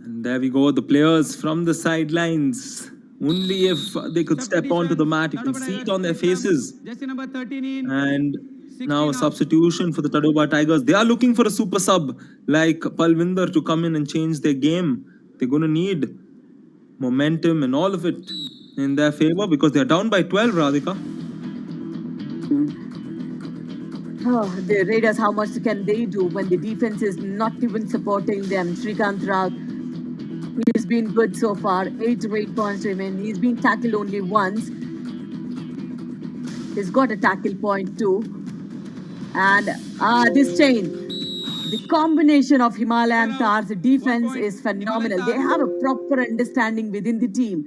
And there we go, the players from the sidelines. Only if they could step onto the mat, you can see it on their faces. Jersey number 13 in. And now a substitution for the Tadoba Tigers. They are looking for a super sub like Palvinder to come in and change their game. They're going to need momentum and all of it in their favor, because they're down by 12, Radhika. Oh, the Raiders, how much can they do when the defense is not even supporting them? Srikanth Rao, he's been good so far. 8 to 8 points to him, and he's been tackled only once. He's got a tackle point too. And this chain, the combination of Himalayan Tahrs defense is phenomenal. They have a proper understanding within the team.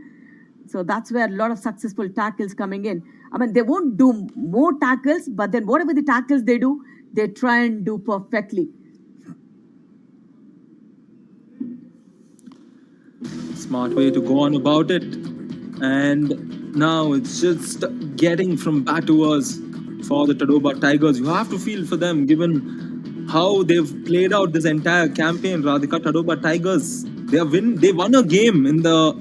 So that's where a lot of successful tackles coming in. I mean, they won't do more tackles, but then whatever the tackles they do, they try and do perfectly. Smart way to go on about it. And now it's just getting from batters for the Tadoba Tigers. You have to feel for them, given how they've played out this entire campaign. Radhika, Tadoba Tigers, they won a game in the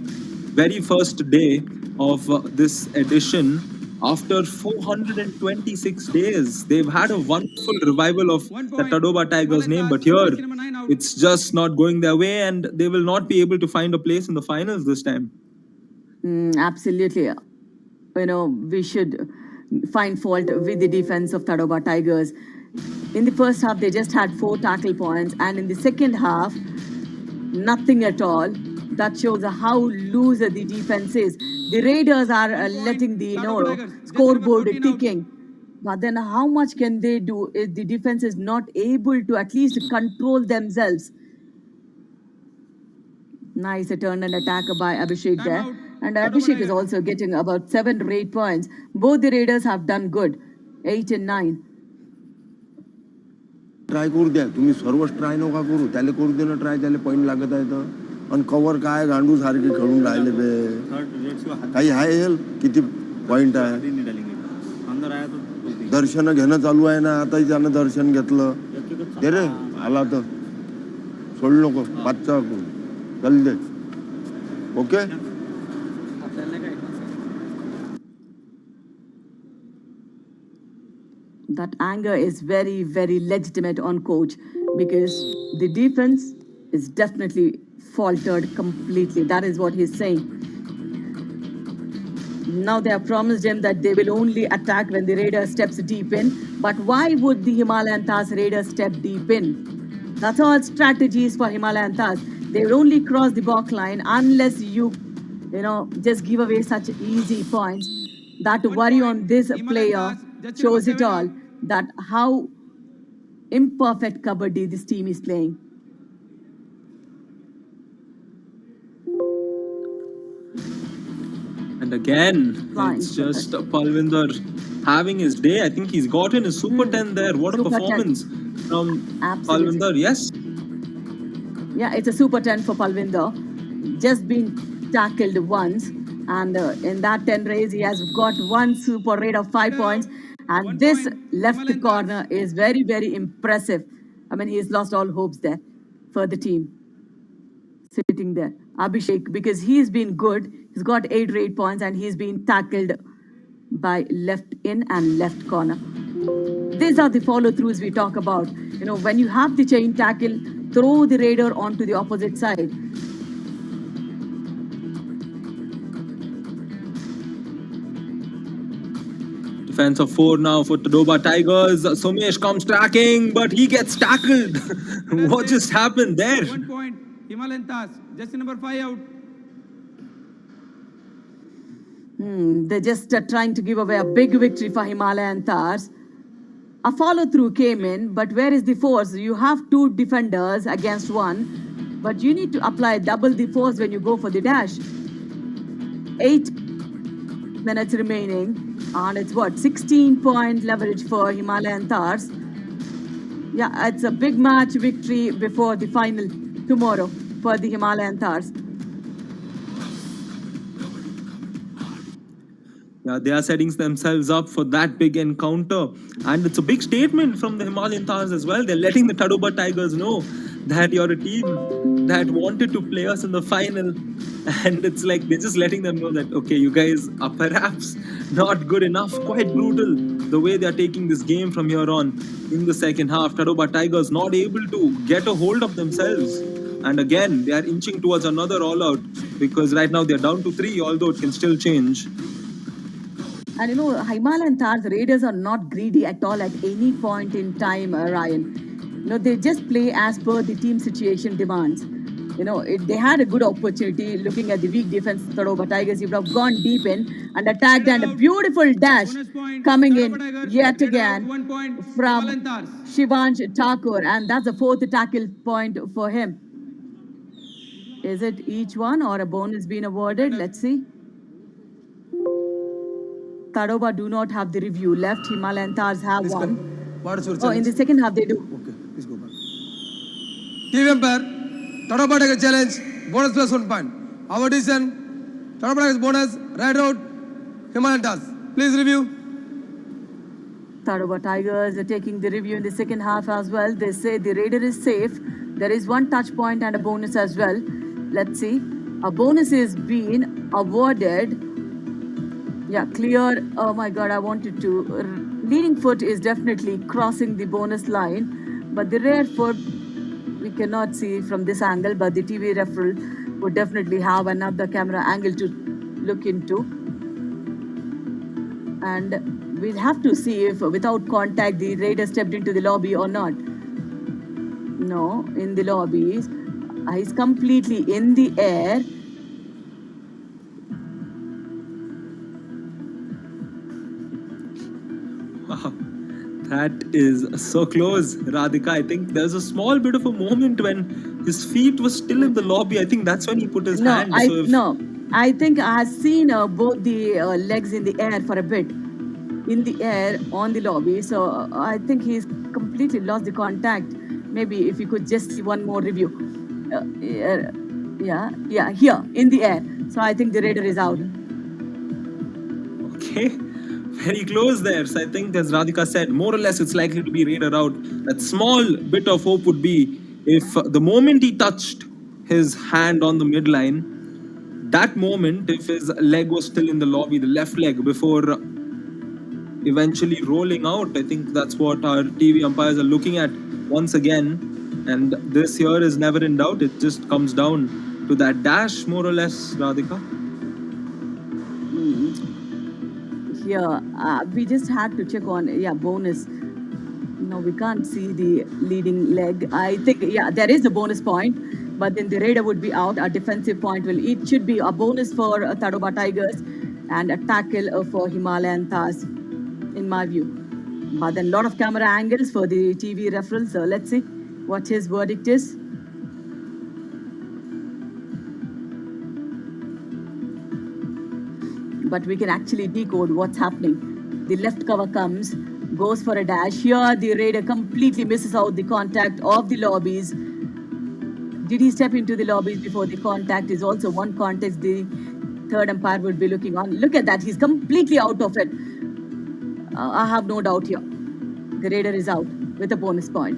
very first day of this edition. After 426 days, they've had a wonderful revival of the Tadoba Tigers name, but here it's just not going their way, and they will not be able to find a place in the finals this time. Absolutely. We should find fault with the defense of Tadoba Tigers. In the first half, they just had 4 tackle points, and in the second half, nothing at all. That shows how loose the defense is. The Raiders are letting the scoreboard ticking. But then how much can they do if the defense is not able to at least control themselves? Nice turn and attack by Abhishek there. And Abhishek is also getting about 7 or 8 points. Both the Raiders have done good. 8 and 9. Try करू द्या तुम्ही सर्वच try नका करू त्याला करू दे ना try त्याला पॉइंट लागत आहे तर आणि कव्हर काय गांडू सारखे खेळून राहिले बे काही आहे किती पॉइंट आहे दर्शन घेणं चालू आहे ना आता त्यानं दर्शन घेतलं दे रे आला तर सोड नको पाचचा चल दे okay That anger is very, very legitimate on coach, because the defense is definitely faltered completely. That is what he's saying. Now they have promised him that they will only attack when the Raider steps deep in. But why would the Himalayan Tahrs Raiders step deep in? That's all strategies for Himalayan Tahrs. They will only cross the back line unless you just give away such easy points. That worry on this player shows it all, that how imperfect kabaddi this team is playing. And again, it's just Palvinder having his day. I think he's gotten his Super 10 there. What a performance from Palvinder, yes? Yeah, it's a Super 10 for Palvinder. Just been tackled once. And in that 10 race, he has got 1 super rate of 5 points. And this left corner is very, very impressive. I mean, he's lost all hopes there for the team. Sitting there. Abhishek, because he's been good. He's got 8 or 8 points and he's been tackled by left in and left corner. these are the follow-throughs we talk about. You know, when you have the chain tackle, throw the raider onto the opposite side. Defense of 4 now for Tadoba Tigers. Somesh comes tracking, but he gets tackled. What just happened there? 1 point, Himalayan Tahrs, jersey number 5 out. They're just trying to give away a big victory for Himalayan Tahrs. A follow-through came in, but where is the force? You have 2 defenders against 1, but you need to apply double the force when you go for the dash. 8 minutes remaining, and it's what, 16-point leverage for Himalayan Tahrs. Yeah, it's a big match victory before the final tomorrow for the Himalayan Tahrs. Yeah, they are setting themselves up for that big encounter. And it's a big statement from the Himalayan Tahrs as well. They're letting the Tadoba Tigers know that you're a team that wanted to play us in the final. And it's like they're just letting them know that, okay, you guys are perhaps not good enough. Quite brutal the way they're taking this game from here on in the second half. Tadoba Tigers not able to get a hold of themselves. And again, they are inching towards another all-out because right now they're down to 3, although it can still change. And you know, Himalayan Tahrs Raiders are not greedy at all at any point in time, Ryan. You know, they just play as per the team situation demands. You know, they had a good opportunity looking at the weak defense. Tadoba Tigers, you would have gone deep in and attacked, and a beautiful dash coming in yet again from Shivansh Thakur, and that's the 4th tackle point for him. Is it each one or a bonus being awarded? Let's see. Tadoba do not have the review left. Himalayan Tahrs have one. What is your Oh, in challenge? the second half they do. Okay, please go back. TV umpire, Tadoba Tigers challenge, bonus plus 1 point. Our decision, Tadoba Tigers bonus, right out, Himalayan Tahrs. Please review. Tadoba Tigers are taking the review in the second half as well. They say the Raider is safe. There is 1 touch point and a bonus as well. Let's see. A bonus is being awarded. Yeah, clear. Oh my God, I wanted to. Leading foot is definitely crossing the bonus line, but the rear foot we cannot see from this angle, but the TV referee would definitely have another camera angle to look into. And we'll have to see if without contact the Raider stepped into the lobby or not. No, in the lobby. He's completely in the air. Wow, that is so close, Radhika. I think there's a small bit of a moment when his feet were still in the lobby. I think that's when he put his hand. I think I have seen both the legs in the air for a bit. In the air on the lobby. So I think he's completely lost the contact. Maybe if you could just see one more review. Here, in the air. So I think the Raider is out. Okay, very close there. So I think, as Radhika said, more or less it's likely to be Raider out. That small bit of hope would be if the moment he touched his hand on the midline, that moment, if his leg was still in the lobby, the left leg, before eventually rolling out. I think that's what our TV umpires are looking at once again. And this here is never in doubt. It just comes down to that dash, more or less, Radhika. Here, we just had to check on, bonus. No, we can't see the leading leg. I think, there is a bonus point, but then the Raider would be out. A defensive point it should be a bonus for Tadoba Tigers and a tackle for Himalayan Tahrs, in my view. But then a lot of camera angles for the TV referral. So let's see what his verdict is. But we can actually decode what's happening. The left cover comes, goes for a dash. Here, the Raider completely misses out the contact of the lobbies. Did he step into the lobbies before the contact? Is also one context the third umpire would be looking on. Look at that. He's completely out of it. I have no doubt here. The Raider is out with a bonus point.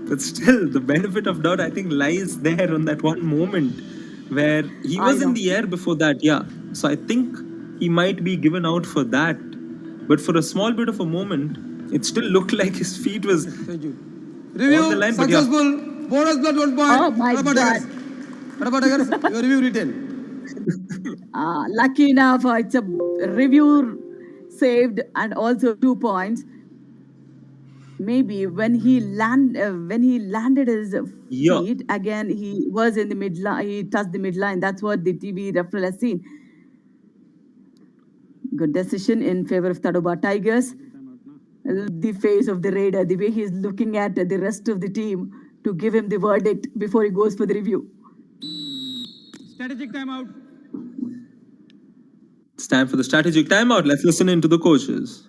But still, the benefit of doubt, I think, lies there on that one moment where he was in the air before that. Yeah. So I think he might be given out for that. But for a small bit of a moment, it still looked like his feet was Thank you. on the Review line. But yeah, successful. Bonus plus 1 point. Oh my Kadapa God. Tigers. Kadapa Tigers, your review written. Lucky enough, it's a review saved and also 2 points. Maybe when he landed his Yeah. feet again, he was in the midline. He touched the midline. That's what the TV referee has seen. Good decision in favor of Tadoba Tigers. The face of the raider, the way he's looking at the rest of the team to give him the verdict before he goes for the review. Strategic timeout. it's time for the strategic timeout. Let's listen in to the coaches.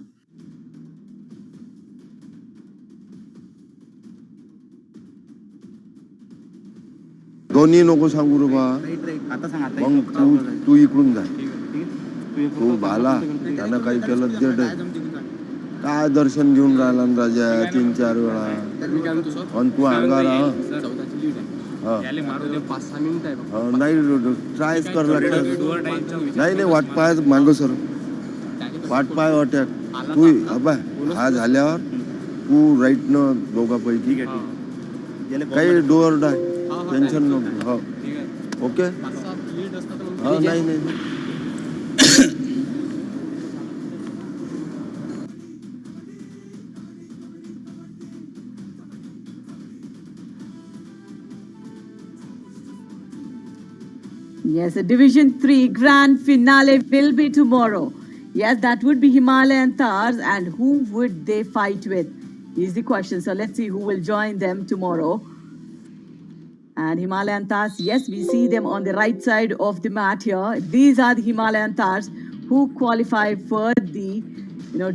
दोन्ही नको सांगू रे बा मग तू इकडून जा तू भाला त्यानं काही केलं देत काय दर्शन घेऊन राहिला ना राजा 3-4 वेळा आणि तू अंगार नाही ट्रायच कर लागतं नाही वाट पाय मागं सर वाट पाय अटॅक तू अबा हा झाल्यावर तू राईट न दोघांपैकी काही डोअर डाय टेन्शन नको हो ओके हा नाही Yes, the Division 3 grand finale will be tomorrow. Yes, that would be Himalayan Tahrs, and who would they fight with is the question. So let's see who will join them tomorrow. And Himalayan Tahrs, yes, we see them on the right side of the mat here. These are the Himalayan Tahrs who qualify for the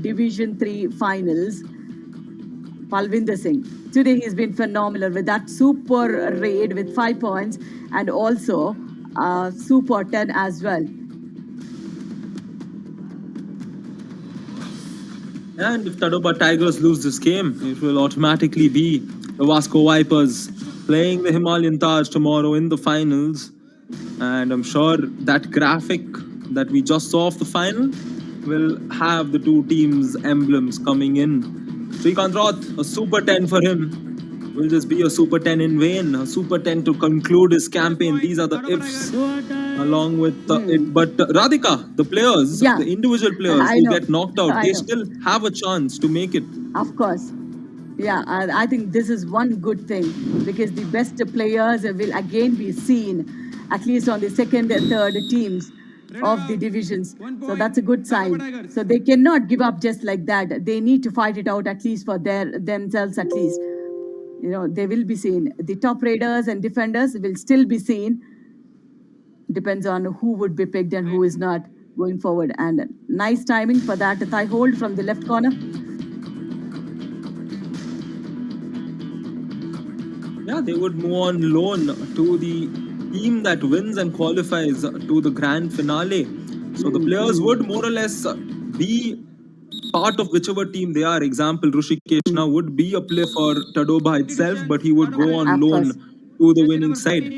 Division 3 finals. Palvinder Singh, today he's been phenomenal with that super raid with 5 points and also super 10 as well. And if Tadoba Tigers lose this game, it will automatically be the Vasco Vipers playing the Himalayan Tahrs tomorrow in the finals. And I'm sure that graphic that we just saw of the final will have the two teams' emblems coming in. Srikanth Roth, a super 10 for him. Will this be a super 10 in vain? A super 10 to conclude his campaign. These are the ifs along with it. But Radhika, the players, the individual players who get knocked out, they still have a chance to make it. Of course. Yeah, I think this is one good thing because the best players will again be seen at least on the second and third teams of the divisions. So that's a good sign. So they cannot give up just like that. They need to fight it out at least for themselves at least. They will be seen. The top raiders and defenders will still be seen. Depends on who would be picked and who is not going forward. And nice timing for that thigh hold from the left corner. Yeah, they would move on loan to the team that wins and qualifies to the grand finale. So the players would more or less be part of whichever team they are. Example, Rushikesh now would be a player for Tadoba itself, but he would go on loan to the winning side.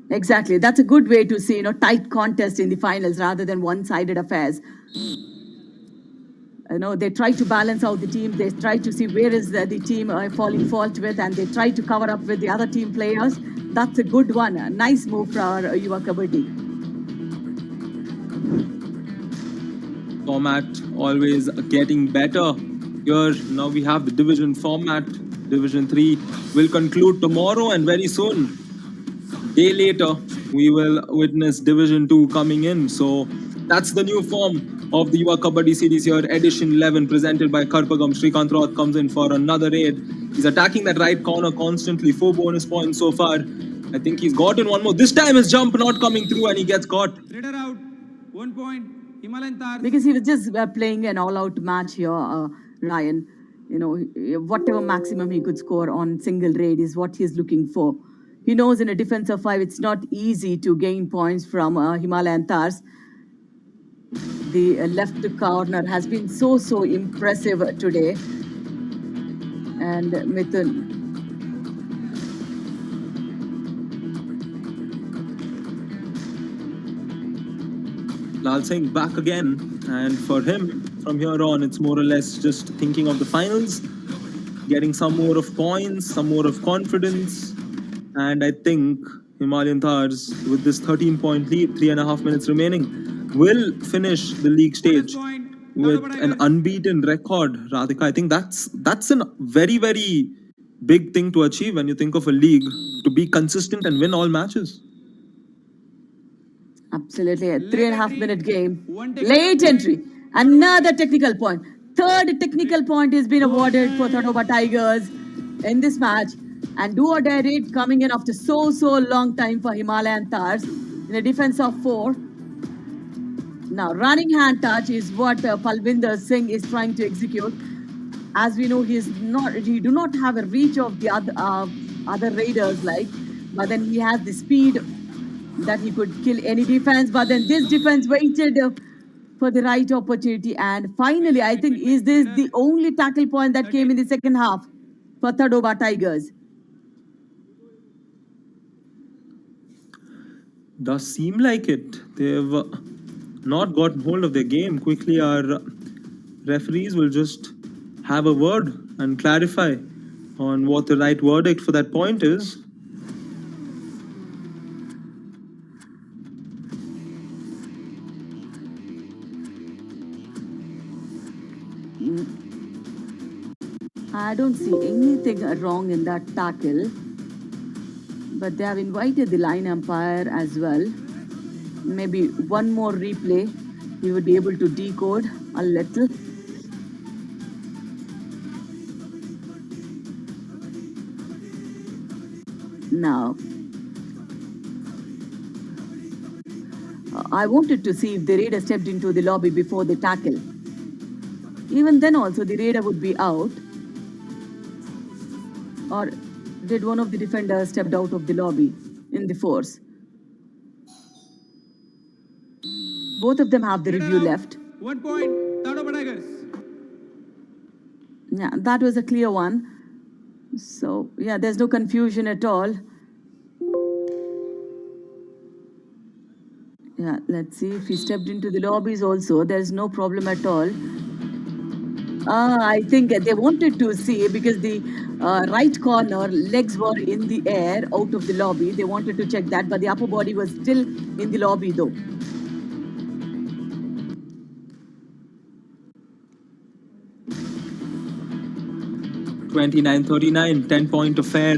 Exactly. That's a good way to see, tight contest in the finals rather than one-sided affairs. They try to balance out the team. They try to see where is the team falling fault with, and they try to cover up with the other team players. That's a good one. A nice move for our Yuva Kabaddi. Format always getting better. Here, now we have the division format. Division 3 will conclude tomorrow, and very soon, day later, we will witness Division 2 coming in. So that's the new form of the Yuva Kabaddi series here, edition 11, presented by Karpagam. Srikanth Roth comes in for another raid. He's attacking that right corner constantly. 4 bonus points so far. I think he's gotten one more. This time his jump not coming through and he gets caught. Raider out. 1 point. Himalayan Tahrs. Because he was just playing an all-out match here, Ryan. Whatever maximum he could score on single raid is what he's looking for. He knows in a defense of 5, it's not easy to gain points from Himalayan Tahrs. The left corner has been so impressive today. And Mithun. Lal Singh back again, and for him, from here on, it's more or less just thinking of the finals, getting some more of points, some more of confidence, and I think Himalayan Thars, with this 13-point lead, 3.5 minutes remaining, will finish the league stage with an unbeaten record. Radhika, I think that's a very, very big thing to achieve when you think of a league, to be consistent and win all matches. Absolutely, a 3.5 minute game. Late entry. Another technical point. Third technical point has been awarded for Tadoba Tigers in this match. And do or die raid coming in after so long time for Himalayan Thars in a defense of 4. Now, running hand touch is what Palvinder Singh is trying to execute. As we know, he do not have a reach of the other raiders but then he has the speed that he could kill any defense. But then this defense waited for the right opportunity. And finally, I think, is this the only tackle point that came in the second half for Tadoba Tigers? Does seem like it. They've not gotten hold of their game quickly. Our referees will just have a word and clarify on what the right verdict for that point is. I don't see anything wrong in that tackle. But they have invited the line umpire as well. Maybe one more replay, we would be able to decode a little. Now, I wanted to see if the raider stepped into the lobby before the tackle. Even then also the raider would be out. Or did one of the defenders stepped out of the lobby in the force? Both of them have the review left. 1 point, Tadoba Tigers. Yeah, that was a clear one. So, yeah, there's no confusion at all. Yeah, let's see if he stepped into the lobbies also. There's no problem at all. I think they wanted to see, because the right corner legs were in the air out of the lobby. They wanted to check that, but the upper body was still in the lobby though. (29-39), 10-point affair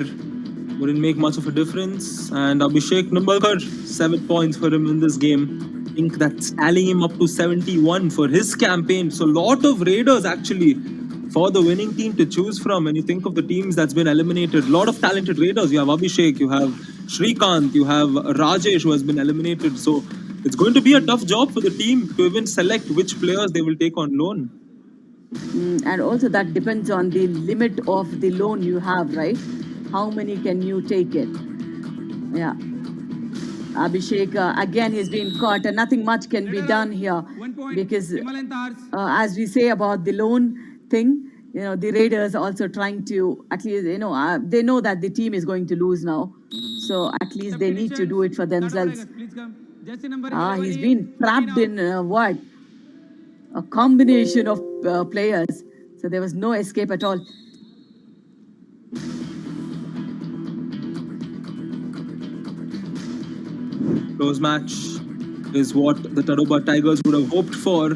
wouldn't make much of a difference. And Abhishek Nimbalkar, 7 points for him in this game. I think that's tallying him up to 71 for his campaign. So a lot of raiders actually for the winning team to choose from. When you think of the teams that's been eliminated, a lot of talented raiders. You have Abhishek, you have Shrikant, you have Rajesh, who has been eliminated. So it's going to be a tough job for the team to even select which players they will take on loan. And also that depends on the limit of the loan you have, right? How many can you take it? Yeah. Abhishek, again, he's been caught and nothing much can be done here. 1 point, Because Himalayan Thars. as we say about the loan thing, the Raiders are also trying to, at least, they know that the team is going to lose now. So at least they need to do it for themselves. Please come. Jersey number He's been trapped in what? A combination of players. So there was no escape at all. Close match is what the Tadoba Tigers would have hoped for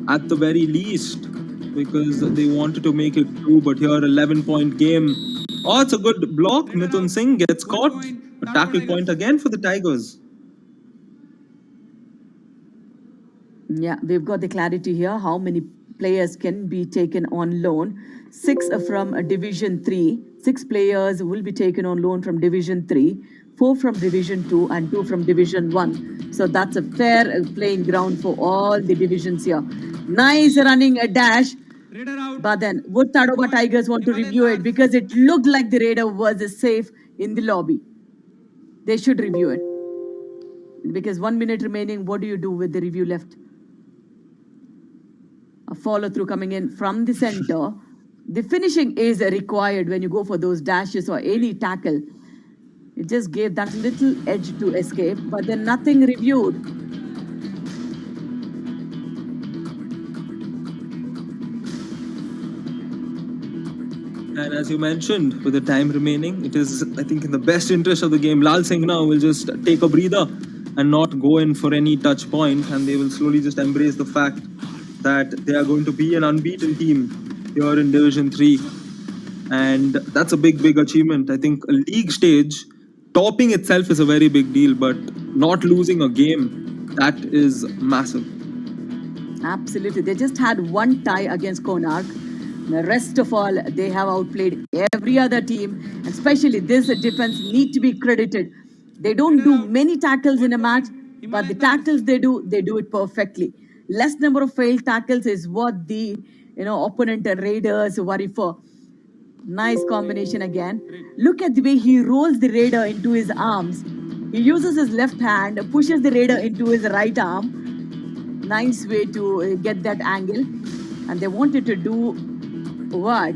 at the very least, because they wanted to make it through. But here, 11-point game. Oh, it's a good block. Mithun Singh gets caught. A tackle point again for the Tigers. Yeah, we've got the clarity here. How many players can be taken on loan? 6 from Division 3. 6 players will be taken on loan from Division 3. 4 from Division 2 and 2 from Division 1. So that's a fair playing ground for all the divisions here. Nice running a dash. Raider out. But then would Tadoba Tigers want to review it, because it looked like the Raider was safe in the lobby? They should review it. Because 1 minute remaining, what do you do with the review left? A follow through coming in from the center. The finishing is required when you go for those dashes or any tackle. It just gave that little edge to escape, but then nothing reviewed. And as you mentioned, with the time remaining, it is, I think, in the best interest of the game. Lal Singh now will just take a breather and not go in for any touch point, and they will slowly just embrace the fact that they are going to be an unbeaten team here in Division 3. And that's a big, big achievement. I think a league stage, topping itself is a very big deal, but not losing a game, that is massive. Absolutely. They just had one tie against Konark. The rest of all, they have outplayed every other team, especially this defense need to be credited. They don't do many tackles in a match, but the tackles they do it perfectly. Less number of failed tackles is what the opponent raiders worry for. Nice combination again. Look at the way he rolls the raider into his arms. He uses his left hand, pushes the raider into his right arm. Nice way to get that angle. And they wanted to do what?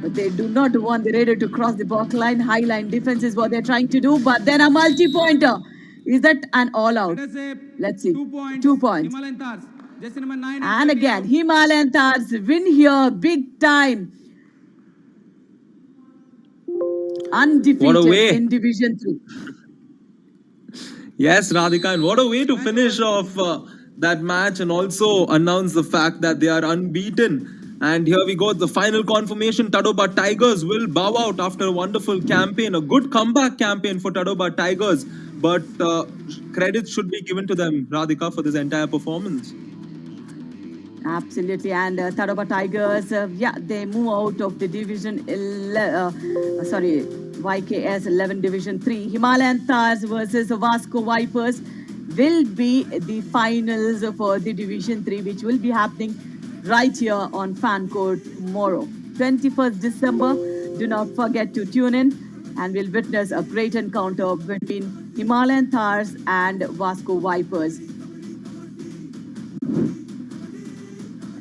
But they do not want the raider to cross the back line. High line defense is what they're trying to do. But then a multi-pointer. Is that an all-out? Let's see. 2 points. Himalayan Tahrs, jersey number 9. And again, Himalayan Tahrs win here big time. Undefeated in Division 3. Yes, Radhika, and what a way to finish off that match and also announce the fact that they are unbeaten. And here we go, the final confirmation. Tadoba Tigers will bow out after a wonderful campaign, a good comeback campaign for Tadoba Tigers. But credit should be given to them, Radhika, for this entire performance. Absolutely, and Tadoba Tigers, they move out of the Division YKS 11 Division 3. Himalayan Tahrs versus Vasco Vipers will be the finals for the Division 3, which will be happening right here on Fan Court tomorrow, 21st December. Do not forget to tune in, and we'll witness a great encounter between Himalayan Tahrs and Vasco Vipers.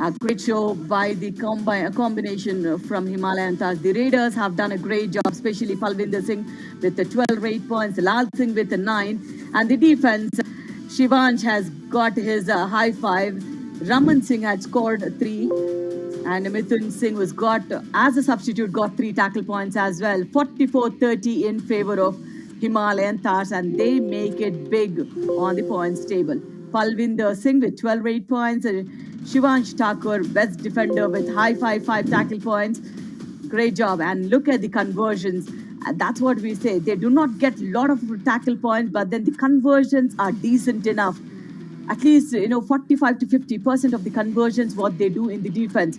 A great show by the combination from Himalayan Tahrs. The Raiders have done a great job, especially Palvinder Singh with the 12 rate points, Lal Singh with the 9. And the defense, Shivansh has got his high 5. Raman Singh had scored 3. And Mithun Singh was got, as a substitute, got 3 tackle points as well. 44-30 in favor of Himalayan Tahrs, and they make it big on the points table. Palvinder Singh with 12 rate points. Shivansh Thakur, best defender with high 5 tackle points. Great job. And look at the conversions. That's what we say. They do not get a lot of tackle points, but then the conversions are decent enough. At least, 45 to 50% of the conversions, what they do in the defense.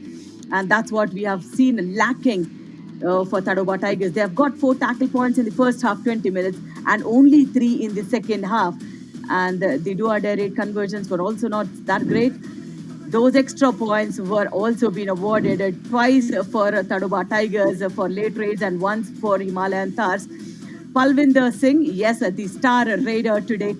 And that's what we have seen lacking for Tadoba Tigers. They have got 4 tackle points in the first half, 20 minutes, and only 3 in the second half. And the do-or-die rate conversions were also not that great. Those extra points were also being awarded twice for Tadoba Tigers for late raids and once for Himalayan Tahrs. Palvinder Singh, yes, the star raider today,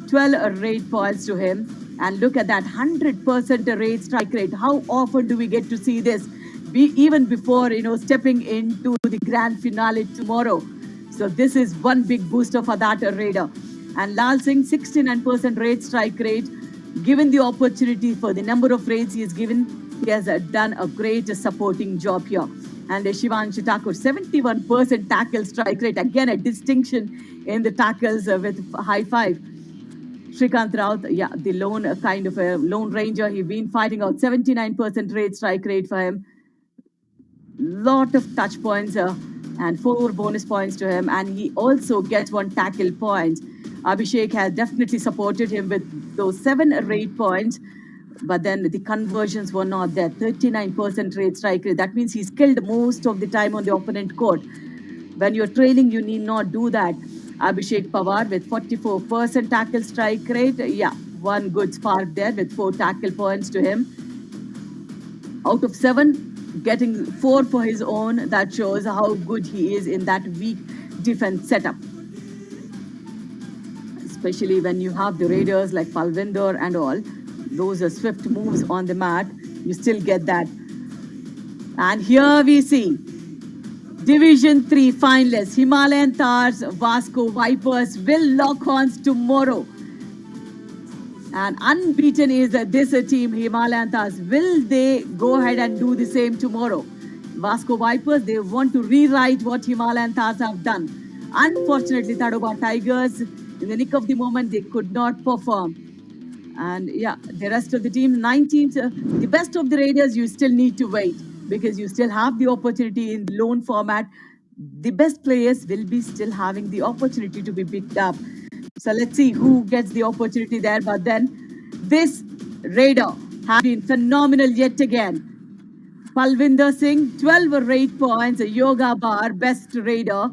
12 raid points to him. And look at that, 100% raid strike rate. How often do we get to see this? Even before, stepping into the grand finale tomorrow. So this is one big booster for that raider. And Lal Singh, 69% raid strike rate. Given the opportunity for the number of raids he has given, he has done a great supporting job here. And Shivansh Thakur, 71% tackle strike rate. Again, a distinction in the tackles with high 5. Shrikant Raut, the lone kind of a lone ranger. He's been fighting out 79% raid strike rate for him. Lot of touch points and 4 bonus points to him. And he also gets 1 tackle point. Abhishek has definitely supported him with those 7 raid points, but then the conversions were not there. 39% raid strike rate. That means he's killed most of the time on the opponent court. When you're trailing, you need not do that. Abhishek Pawar with 44% tackle strike rate. One good spark there with 4 tackle points to him. Out of 7, getting 4 for his own. That shows how good he is in that weak defense setup. Especially when you have the raiders like Palvinder and all, those are swift moves on the mat, you still get that. And here we see Division 3 finalists, Himalayan Tahrs, Vasco Vipers will lock horns tomorrow. And unbeaten is this team, Himalayan Tahrs. Will they go ahead and do the same tomorrow? Vasco Vipers, they want to rewrite what Himalayan Tahrs have done. Unfortunately, Tadoba Tigers, in the nick of the moment, they could not perform. And yeah, the rest of the team, 19th, the best of the Raiders, you still need to wait because you still have the opportunity in the loan format. The best players will be still having the opportunity to be picked up. So let's see who gets the opportunity there. But then this Raider has been phenomenal yet again. Palvinder Singh, 12 rate points, Yoga Bar, best Raider.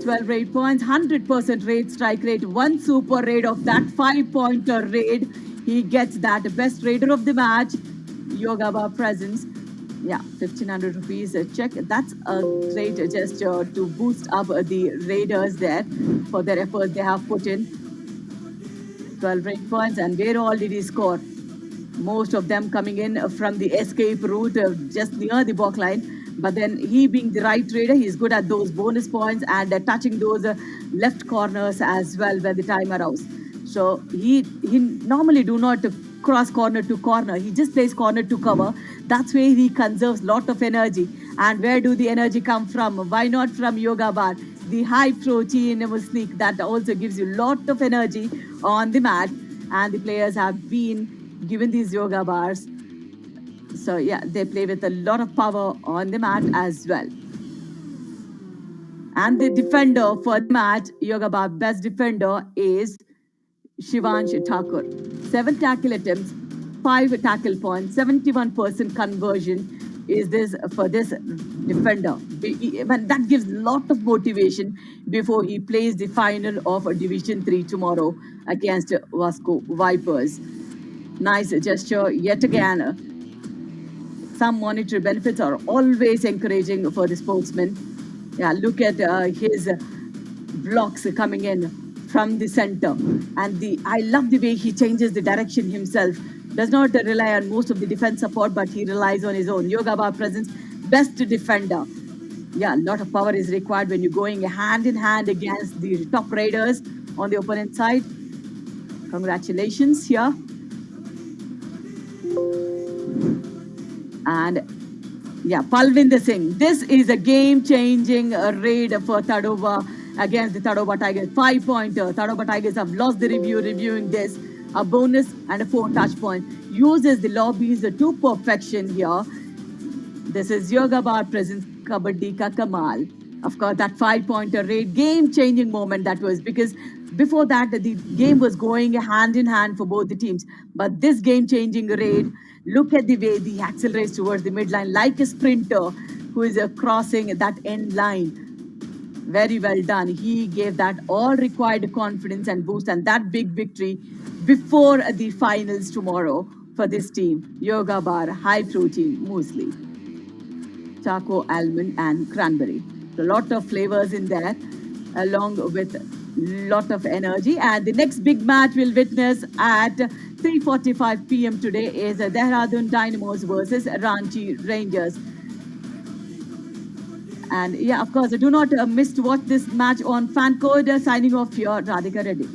12 rate points, 100% rate strike rate, one super raid of that 5-pointer raid. He gets that best raider of the match, Yoga Bar presence. Yeah, 1,500 rupees a check. That's a great gesture to boost up the raiders there for their efforts they have put in. 12 rate points, and where all did he score? Most of them coming in from the escape route just near the block line. But then he being the right raider, he's good at those bonus points and touching those left corners as well when the time allows. So he normally do not cross corner to corner. He just plays corner to cover. That's where he conserves lot of energy. And where do the energy come from? Why not from Yoga Bar? The high protein sneak that also gives you lot of energy on the mat. And the players have been given these Yoga Bars. So yeah, they play with a lot of power on the mat as well. And the defender for the match, Yoga Bar best defender is Shivansh Thakur. 7 tackle attempts, 5 tackle points, 71% conversion is this for this defender. And that gives lot of motivation before he plays the final of Division 3 tomorrow against Vasco Vipers. Nice gesture yet again. Some monetary benefits are always encouraging for the sportsman. Yeah, look at his blocks coming in from the center. And I love the way he changes the direction himself. Does not rely on most of the defense support, but he relies on his own. Yoga Bar presence, best defender. Yeah, a lot of power is required when you're going hand in hand against the top raiders on the opponent side. Congratulations here. And yeah, Palvinder Singh. This is a game-changing raid for Tadoba against the Tadoba Tigers. 5-pointer. Tadoba Tigers have lost the reviewing this. A bonus and a 4 touch point. Uses the lobbies to perfection here. This is Yoga Bar presence, Kabaddi Ka Kamal. Of course, that 5-pointer raid, game-changing moment that was, because before that, the game was going hand in hand for both the teams. But this game-changing raid, look at the way he accelerates towards the midline like a sprinter who is crossing that end line. Very well done. He gave that all required confidence and boost, and that big victory before the finals tomorrow for this team. Yoga Bar, high protein muesli, choco, almond and cranberry. A lot of flavors in there along with lot of energy. And the next big match we'll witness at 3:45 p.m. today is Dehradun Dynamos versus Ranchi Rangers. And yeah, of course, do not miss to watch this match on Fan Code. Signing off here, Radhika Reddy.